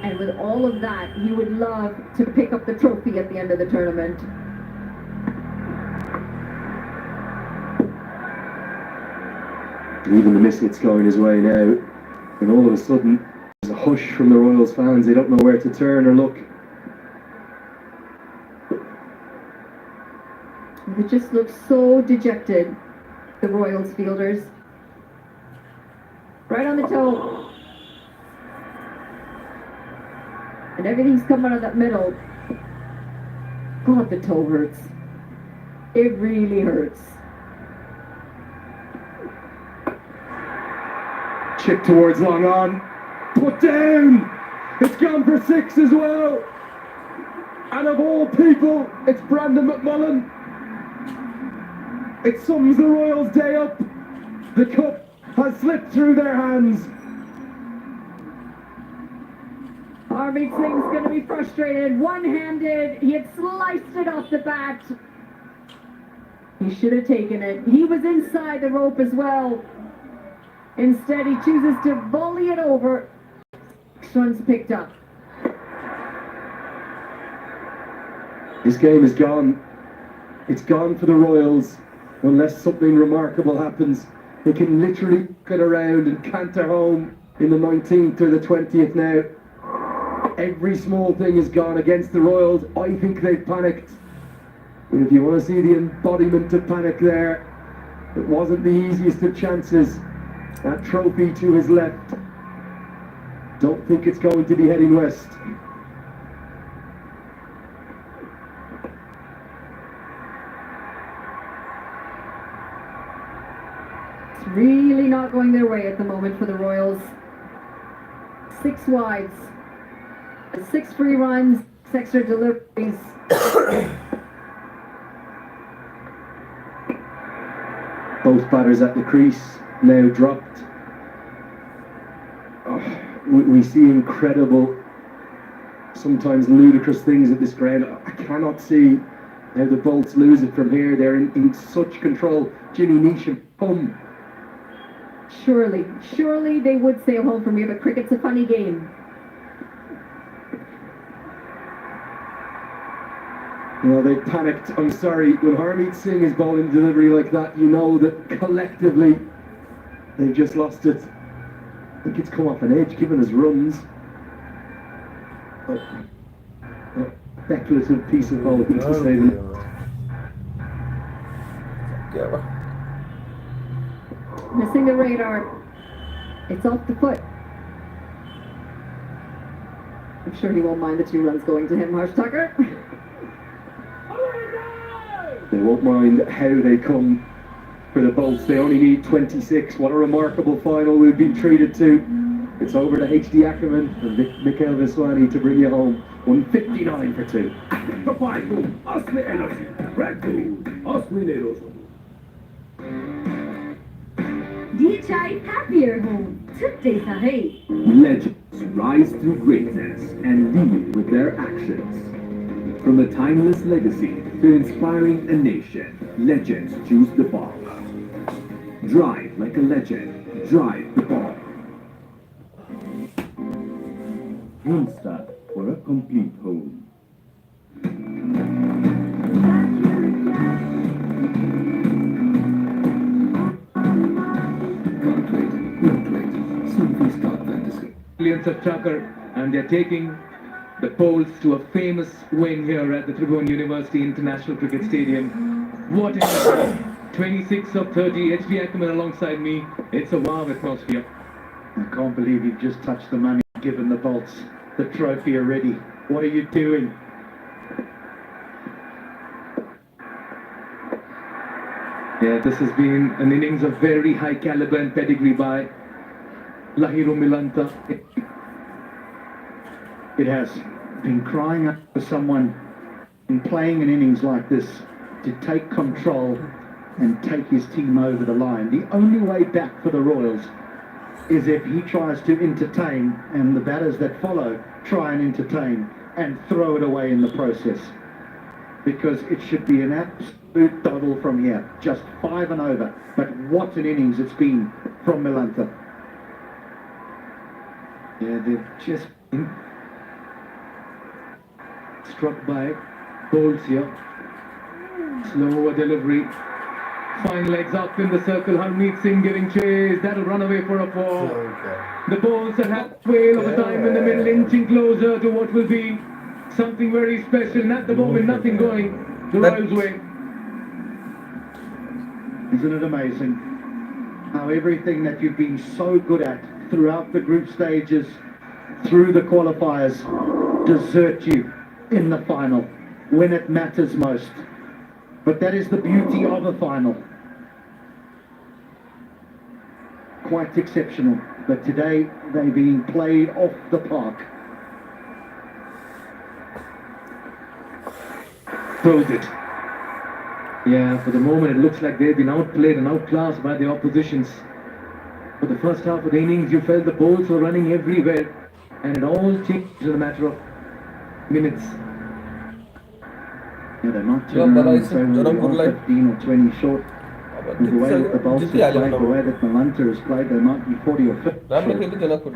And with all of that, he would love to pick up the trophy at the end of the tournament. Even the misfits going his way now. And all of a sudden, there's a hush from the Royals fans. They don't know where to turn or look. They just look so dejected, the Royals fielders. Right on the toe. And everything's coming out of that middle. God, the toe hurts. It really hurts. Chip towards long on. Put down! It's gone for 6 as well! And of all people, it's Brandon McMullen. It sums the Royals' day up. The cup has slipped through their hands. Harmeet Singh's going to be frustrated. One-handed. He had sliced it off the bat. He should have taken it. He was inside the rope as well. Instead, he chooses to volley it over. 6 runs picked up. This game is gone. It's gone for the Royals. Unless something remarkable happens. They can literally get around and canter home in the 19th or the 20th now. Every small thing is gone against the Royals. I think they've panicked. And if you want to see the embodiment of panic there, it wasn't the easiest of chances. That trophy to his left. Don't think it's going to be heading west. It's really not going their way at the moment for the Royals. 6 wides. 6 free runs, 6 extra deliveries. Both batters at the crease, now dropped. Oh, we see incredible, sometimes ludicrous things at this ground. I cannot see how the Bolts lose it from here. They're in such control. Jimmy Neesham, home. Surely they would sail home from here, but cricket's a funny game. Well, they panicked. I'm sorry. When Harmeet Singh is bowling delivery like that, you know that collectively they've just lost it. I think it's come off an edge, given his runs. A speculative piece of bowling, to say the least. Missing the radar. It's off the foot. I'm sure he won't mind the 2 runs going to him, Harsh Tucker. They won't mind how they come for the Bolts. They only need 26. What a remarkable final we've been treated to. It's over to HD Ackerman and Mikhail Viswani to bring you home. 159 for 2. DHI happier home. Today sahi. Legends rise through greatness and lead with their actions. From the timeless legacy to inspiring a nation, legends choose the ball. Drive like a legend. Drive the ball. Milantha for a complete home. Don't wait. Soon we start fantasy. Millions of Tucker, and they're taking the polls to a famous win here at the Tribhuvan University International Cricket Stadium. What a 26 of 30, HD Ackerman alongside me. It's a wow atmosphere. I can't believe you've just touched the money, given the Bolts the trophy already. What are you doing? Yeah, this has been an innings of very high caliber and pedigree by Lahiru Milantha. It has been crying out for someone in playing an innings like this to take control and take his team over the line. The only way back for the Royals is if he tries to entertain and the batters that follow try and entertain and throw it away in the process. Because it should be an absolute total from here. Just 5 and over. But what an innings it's been from Milantha. Yeah, they've just been struck by balls here. Slower delivery. Fine legs up in the circle. Harmeet Singh giving chase. That'll run away for a 4. The balls are halfway over time in the middle, inching closer to what will be something very special. And at the moment, nothing going the Royals' way. Isn't it amazing how everything that you've been so good at throughout the group stages, through the qualifiers, desert you in the final when it matters most. But that is the beauty of a final. Quite exceptional. But today they're being played off the park. Throws it. Yeah, for the moment it looks like they've been outplayed and outclassed by the oppositions. For the first half of the innings, you felt the balls were running everywhere, and it all changed in a matter of minutes. Yeah, they might turn around and say we're 15 or 20 short. With the way that the bowlers have played, the way that Milantha has played, they might be 40 or 50 short.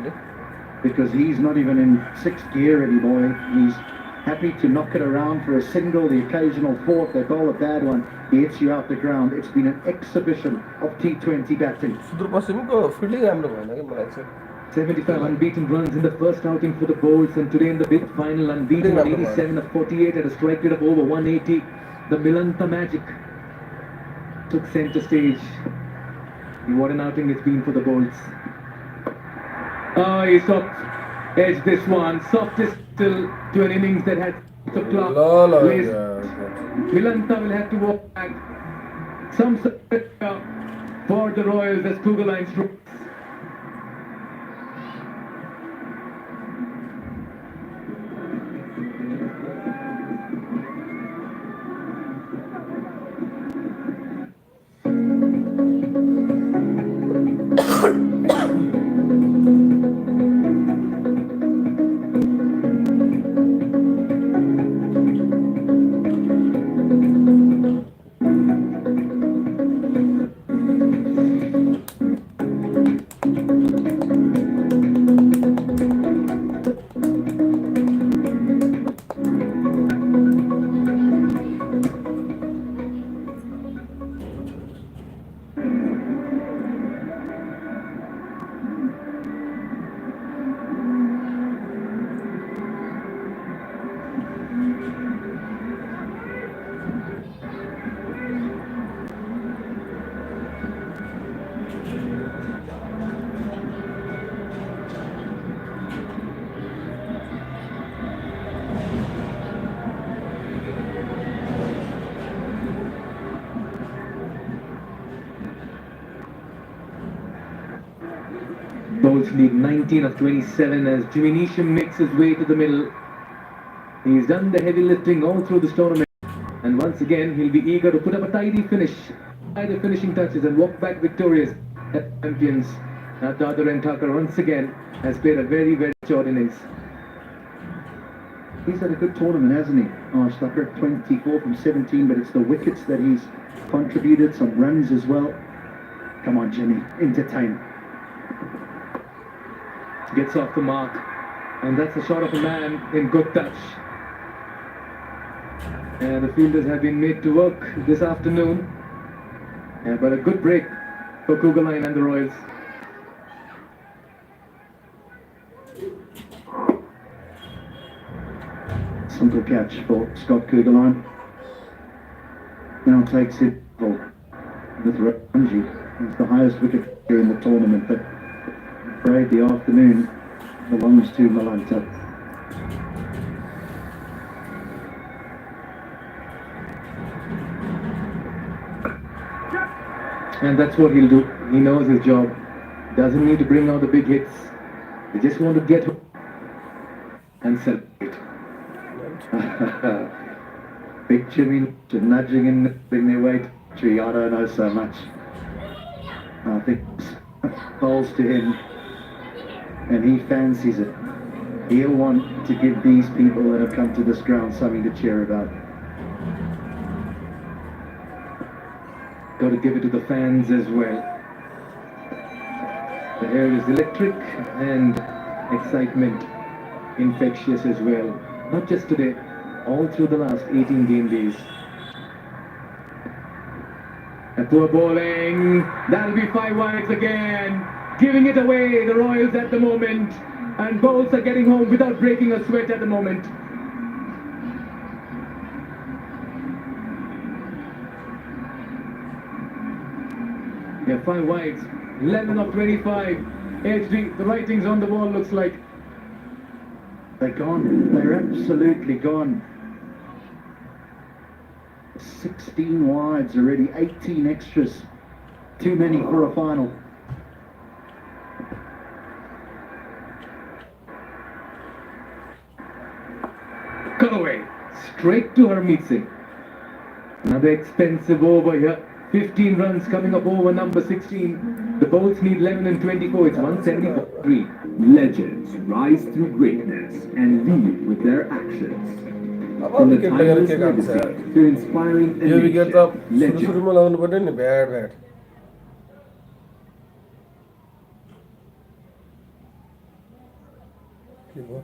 Because he's not even in 6th gear anymore. He's happy to knock it around for a single, the occasional 4th. They bowl a bad one, he hits you out the ground. It's been an exhibition of T20 batting. SUDURPASCHIM को fielding राम्रो भएन के मलाई चाहिँ 75 unbeaten runs in the first outing for the bowls, and today in the big final, unbeaten on 87 of 48 at a strike rate of over 180. The Milantha magic took centre stage. What an outing it's been for the bowls. Oh, he soft edged this one. Softest still to an innings that had the clock. Milantha will have to walk back. Some support for the Royals as Kugelheim strokes. Bowls lead 19 of 27 as Jimmy Neesham makes his way to the middle. He's done the heavy lifting all through this tournament, and once again he'll be eager to put up a tidy finish, the finishing touches, and walk back victorious as champions. At the other end, Thakur once again has played a very, very short innings. He's had a good tournament, hasn't he? Oh, stuck at 24 from 17, but it's the wickets that he's contributed, some runs as well. Come on, Jimmy, entertain. Gets off the mark, and that's a shot of a man in good touch. And the fielders have been made to work this afternoon, but a good break for Kugelheim and the Royals. Simple catch for Scott Kugelheim. Now takes it with Ranji. It's the highest wicket here in the tournament, but I'm afraid the afternoon belongs to Milantha. And that's what he'll do. He knows his job. Doesn't need to bring out the big hits. They just want to get home and celebrate. Big Jimmy nudging and nipping their way to tree. I don't know so much. I think bowls to him and he fancies it. He'll want to give these people that have come to this ground something to cheer about. Got to give it to the fans as well. The air is electric and excitement infectious as well. Not just today, all through the last 18 game days. A poor bowling. That'll be 5 wides again. Giving it away, the Royals at the moment. And bowls are getting home without breaking a sweat at the moment. Yeah, 5 wides. 11 of 25. HD, the writing's on the wall, looks like. They're gone. They're absolutely gone. 16 wides already, 18 extras. Too many for a final. Cut away. Straight to Harmeet Singh. Another expensive over here. 15 runs coming up over number 16. The bowls need 11 and 24. It's 173. Legends rise through greatness and lead with their actions. From the timeless legacy to inspiring a yo wicket त nation, legends सुरुमा लगाउनु पर्यो नि bat bat के भयो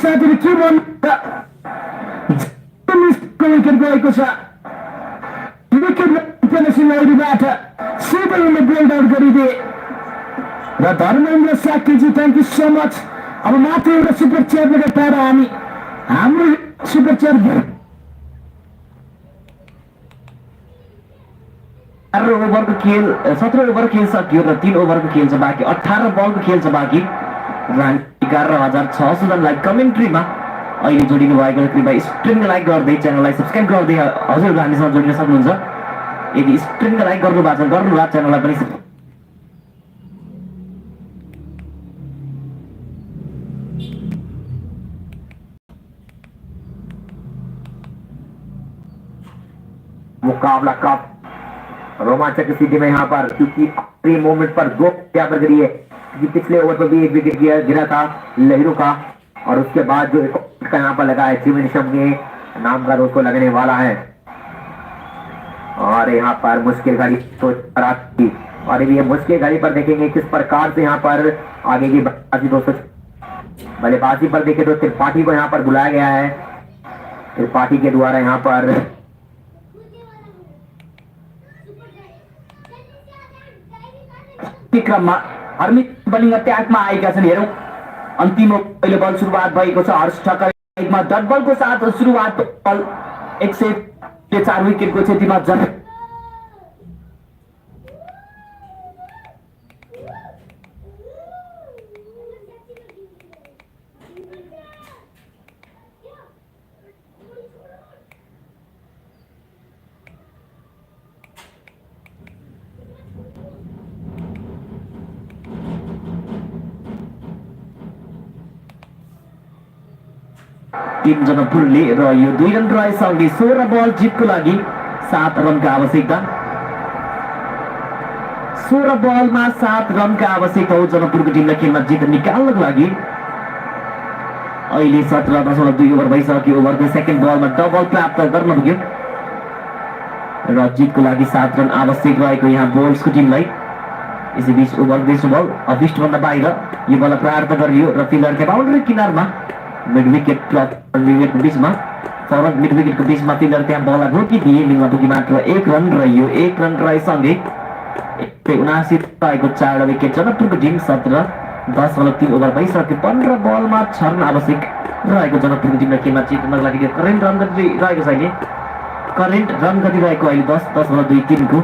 साथीले के भन्नु विकेट गएको छ विकेट फिनिसिङ लाइनबाट सिधै उनले बोल्ड आउट गरिदिए र धर्मेन्द्र साक्यजी थ्याङ्क यू सो मच। अब मात्र एउटा सुपर चेयरले टाढा हाम्रो सुपर चेयर 18 ओभरको खेल 17 ओभर खेल सकियो र 3 ओभरको खेल छ बाँकी 18 बलको खेल छ बाँकी र 11,600 जनालाई कमेन्ट्रीमा अहिले जोडिनु भएको कृपया स्ट्रिङ लाइक गर्दै च्यानललाई सब्स्क्राइब गर्दै हजुरहरू हामीसँग जोडिन सक्नुहुन्छ। यदि स्ट्रिङ लाइक गर्नुभएको छ गर्नुहोला च्यानललाई पनि मुकाबला कप रोमांचक स्थिति में यहाँ पर क्योंकि आखिरी मोमेंट पर 2 क्या पर गिरी है क्योंकि पिछले ओवर पर भी एक विकेट गिरा था लहरू का और उसके बाद जो एक का यहाँ पर लगा है त्रिवेणीशम के नाम का दोस्त को लगने वाला है और यहाँ पर मुश्किल घड़ी थी और ये मुश्किल घड़ी पर देखेंगे किस प्रकार से यहाँ पर आगे की बल्लेबाजी दोस्तों बल्लेबाजी पर देखे तो त्रिपाठी को यहाँ पर बुलाया गया है। त्रिपाठी के द्वारा यहाँ पर क्रममा हर्मित बलिङ अट्याकमा आएका छन्। हेरौँ अन्तिम पहिलो बल सुरुवात भएको छ हर्ष ठक्करमा डट बलको साथ सुरुवात बल 104 विकेटको क्षतिमा टिम जनकपुरले र यो 2 रन रहेसँगै 16 बल जितको लागि 7 रनका आवश्यकता। 16 बलमा 7 रनका आवश्यकता हो जनकपुरको टिमलाई खेलमा जित निकाल्नको लागि। अहिले 17.2 ओभर भइसक्यो। ओभरको सेकेन्ड बलमा डबल प्राप्त गर्न पुग्यो र जितको लागि 7 रन आवश्यक रहेको यहाँ बोल्सको टिमलाई। यसैबीच ओभर तेस्रो बल अफिस्टभन्दा बाहिर यो बल प्राप्त गरियो र फिल्डरको बाउन्ड्री किनारमा मिड विकेटको बिचमा फरवर्ड मिड विकेटको बिचमा फिल्डर त्यहाँ बललाई रोकिदिए। लिङमा पुगी मात्र 1 रन रह्यो। 1 रन रहेसँगै 179 रहेको 4 विकेट जनकपुरको टिम 17.3 ओभर भइसक्यो। 15 बलमा 6 रन आवश्यक रहेको जनकपुरको टिमलाई खेलमा जित्नको लागि। करेन्ट रन गति रहेको छ अहिले। करेन्ट रन गति रहेको अहिले 10.23 को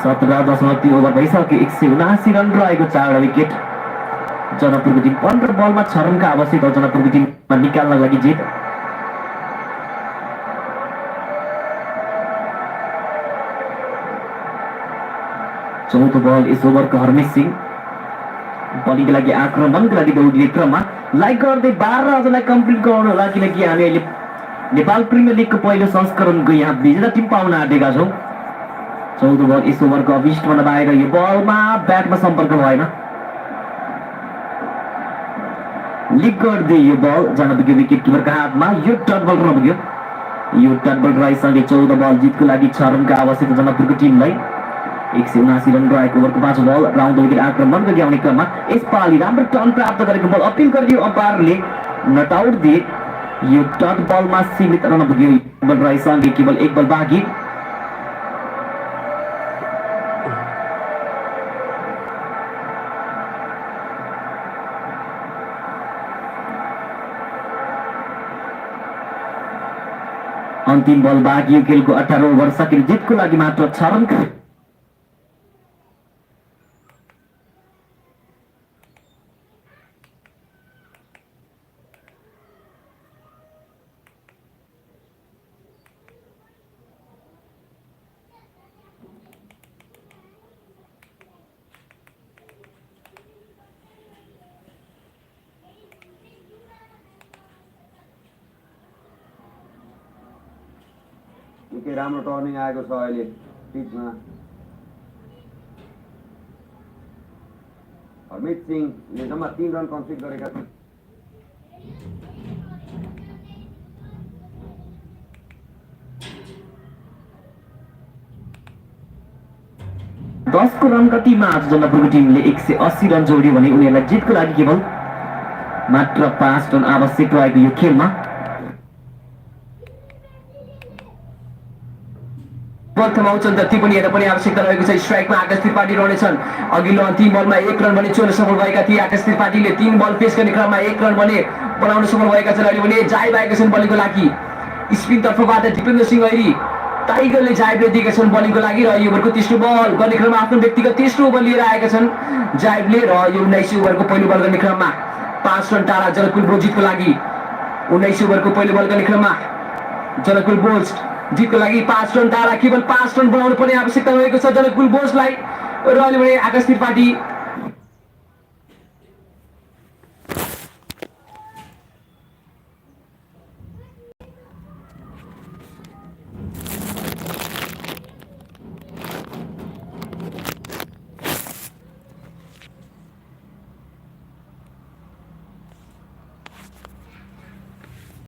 17.3 ओभर भइसक्यो। 179 रन रहेको 4 विकेट जनकपुरको टिम। 15 बलमा 6 रनका आवश्यक हो जनकपुरको टिममा निकाल्नको लागि जित। चौथो बल यस ओभरको हरमित सिंह बलिङको लागि आक्रमणको लागि दौडिने क्रममा लाइक गर्दै 12 रनलाई कम्प्लिट गर्नु होला, किनकि हामी अहिले नेपाल प्रिमियर लिगको पहिलो संस्करणको यहाँ विजेता टिम पाउन आँटेका छौँ। चौथो बल यस ओभरको अफिस्टभन्दा बाहिर यो बलमा ब्याटमा सम्पर्क भएन। लिक गर्दै यो बल जान पुग्यो विकेट किपरको हातमा। यो डट बल गर्न पुग्यो। यो डट बल रहेसँगै 14 बल जितको लागि 6 रनका आवश्यक जनकपुरको टिमलाई। 179 रन रहेको ओभरको 5 बल राउन्ड विकेट आक्रमण गरिआउने क्रममा यसपालि राम्रो टर्न प्राप्त गरेको बल अपिल गरियो अम्पायरले नट आउट दिए। यो डट बलमा सीमित रहन पुग्यो। बल रहेसँगै केवल 1 बल बाँकी। अन्तिम बल बाँकी यो खेलको 18 ओभर सकिने जितको लागि मात्र 6 रन। निकै राम्रो टर्निङ आएको छ अहिले पिचमा। हरमित सिंहले जम्मा 3 रन कन्सिड गरेका छन्। दसको रन गतिमा आज जनकपुरको टिमले 180 रन जोड्यो भने उनीहरूलाई जितको लागि केवल मात्र 5 रन आवश्यक रहेको यो खेलमा। थमाउँछन् जति पनि हेर्दा पनि आवश्यकता रहेको छ। स्ट्राइकमा आकाश त्रिपाठी रहनेछन्। अघिल्लो अन्तिम बलमा 1 रन भने चोर्न सफल भएका थिए आकाश त्रिपाठीले। 3 बल पेश गर्ने क्रममा 1 रन भने बनाउन सफल भएका छन्। अहिले भने जाइब आएका छन् बलिङको लागि। स्पिन तर्फबाट दिपेन्द्र सिंह ऐरी टाइगरले जाइबले दिएका छन् बलिङको लागि र यो ओभरको तेस्रो बल गर्ने क्रममा आफ्नो व्यक्तिगत तेस्रो ओभर लिएर आएका छन् जाइबले र यो 19 ओभरको पहिलो बल गर्ने क्रममा 5 रन टाढा जनकपुर बोल्स जितको लागि। 19 ओभरको पहिलो बल गर्ने क्रममा जनकपुर बोल्स जितको लागि 5 रन टाढा। केवल 5 रन बनाउनु पर्ने आवश्यकता रहेको छ जनकपुर बोल्सलाई र अहिले भने आकाश त्रिपाठी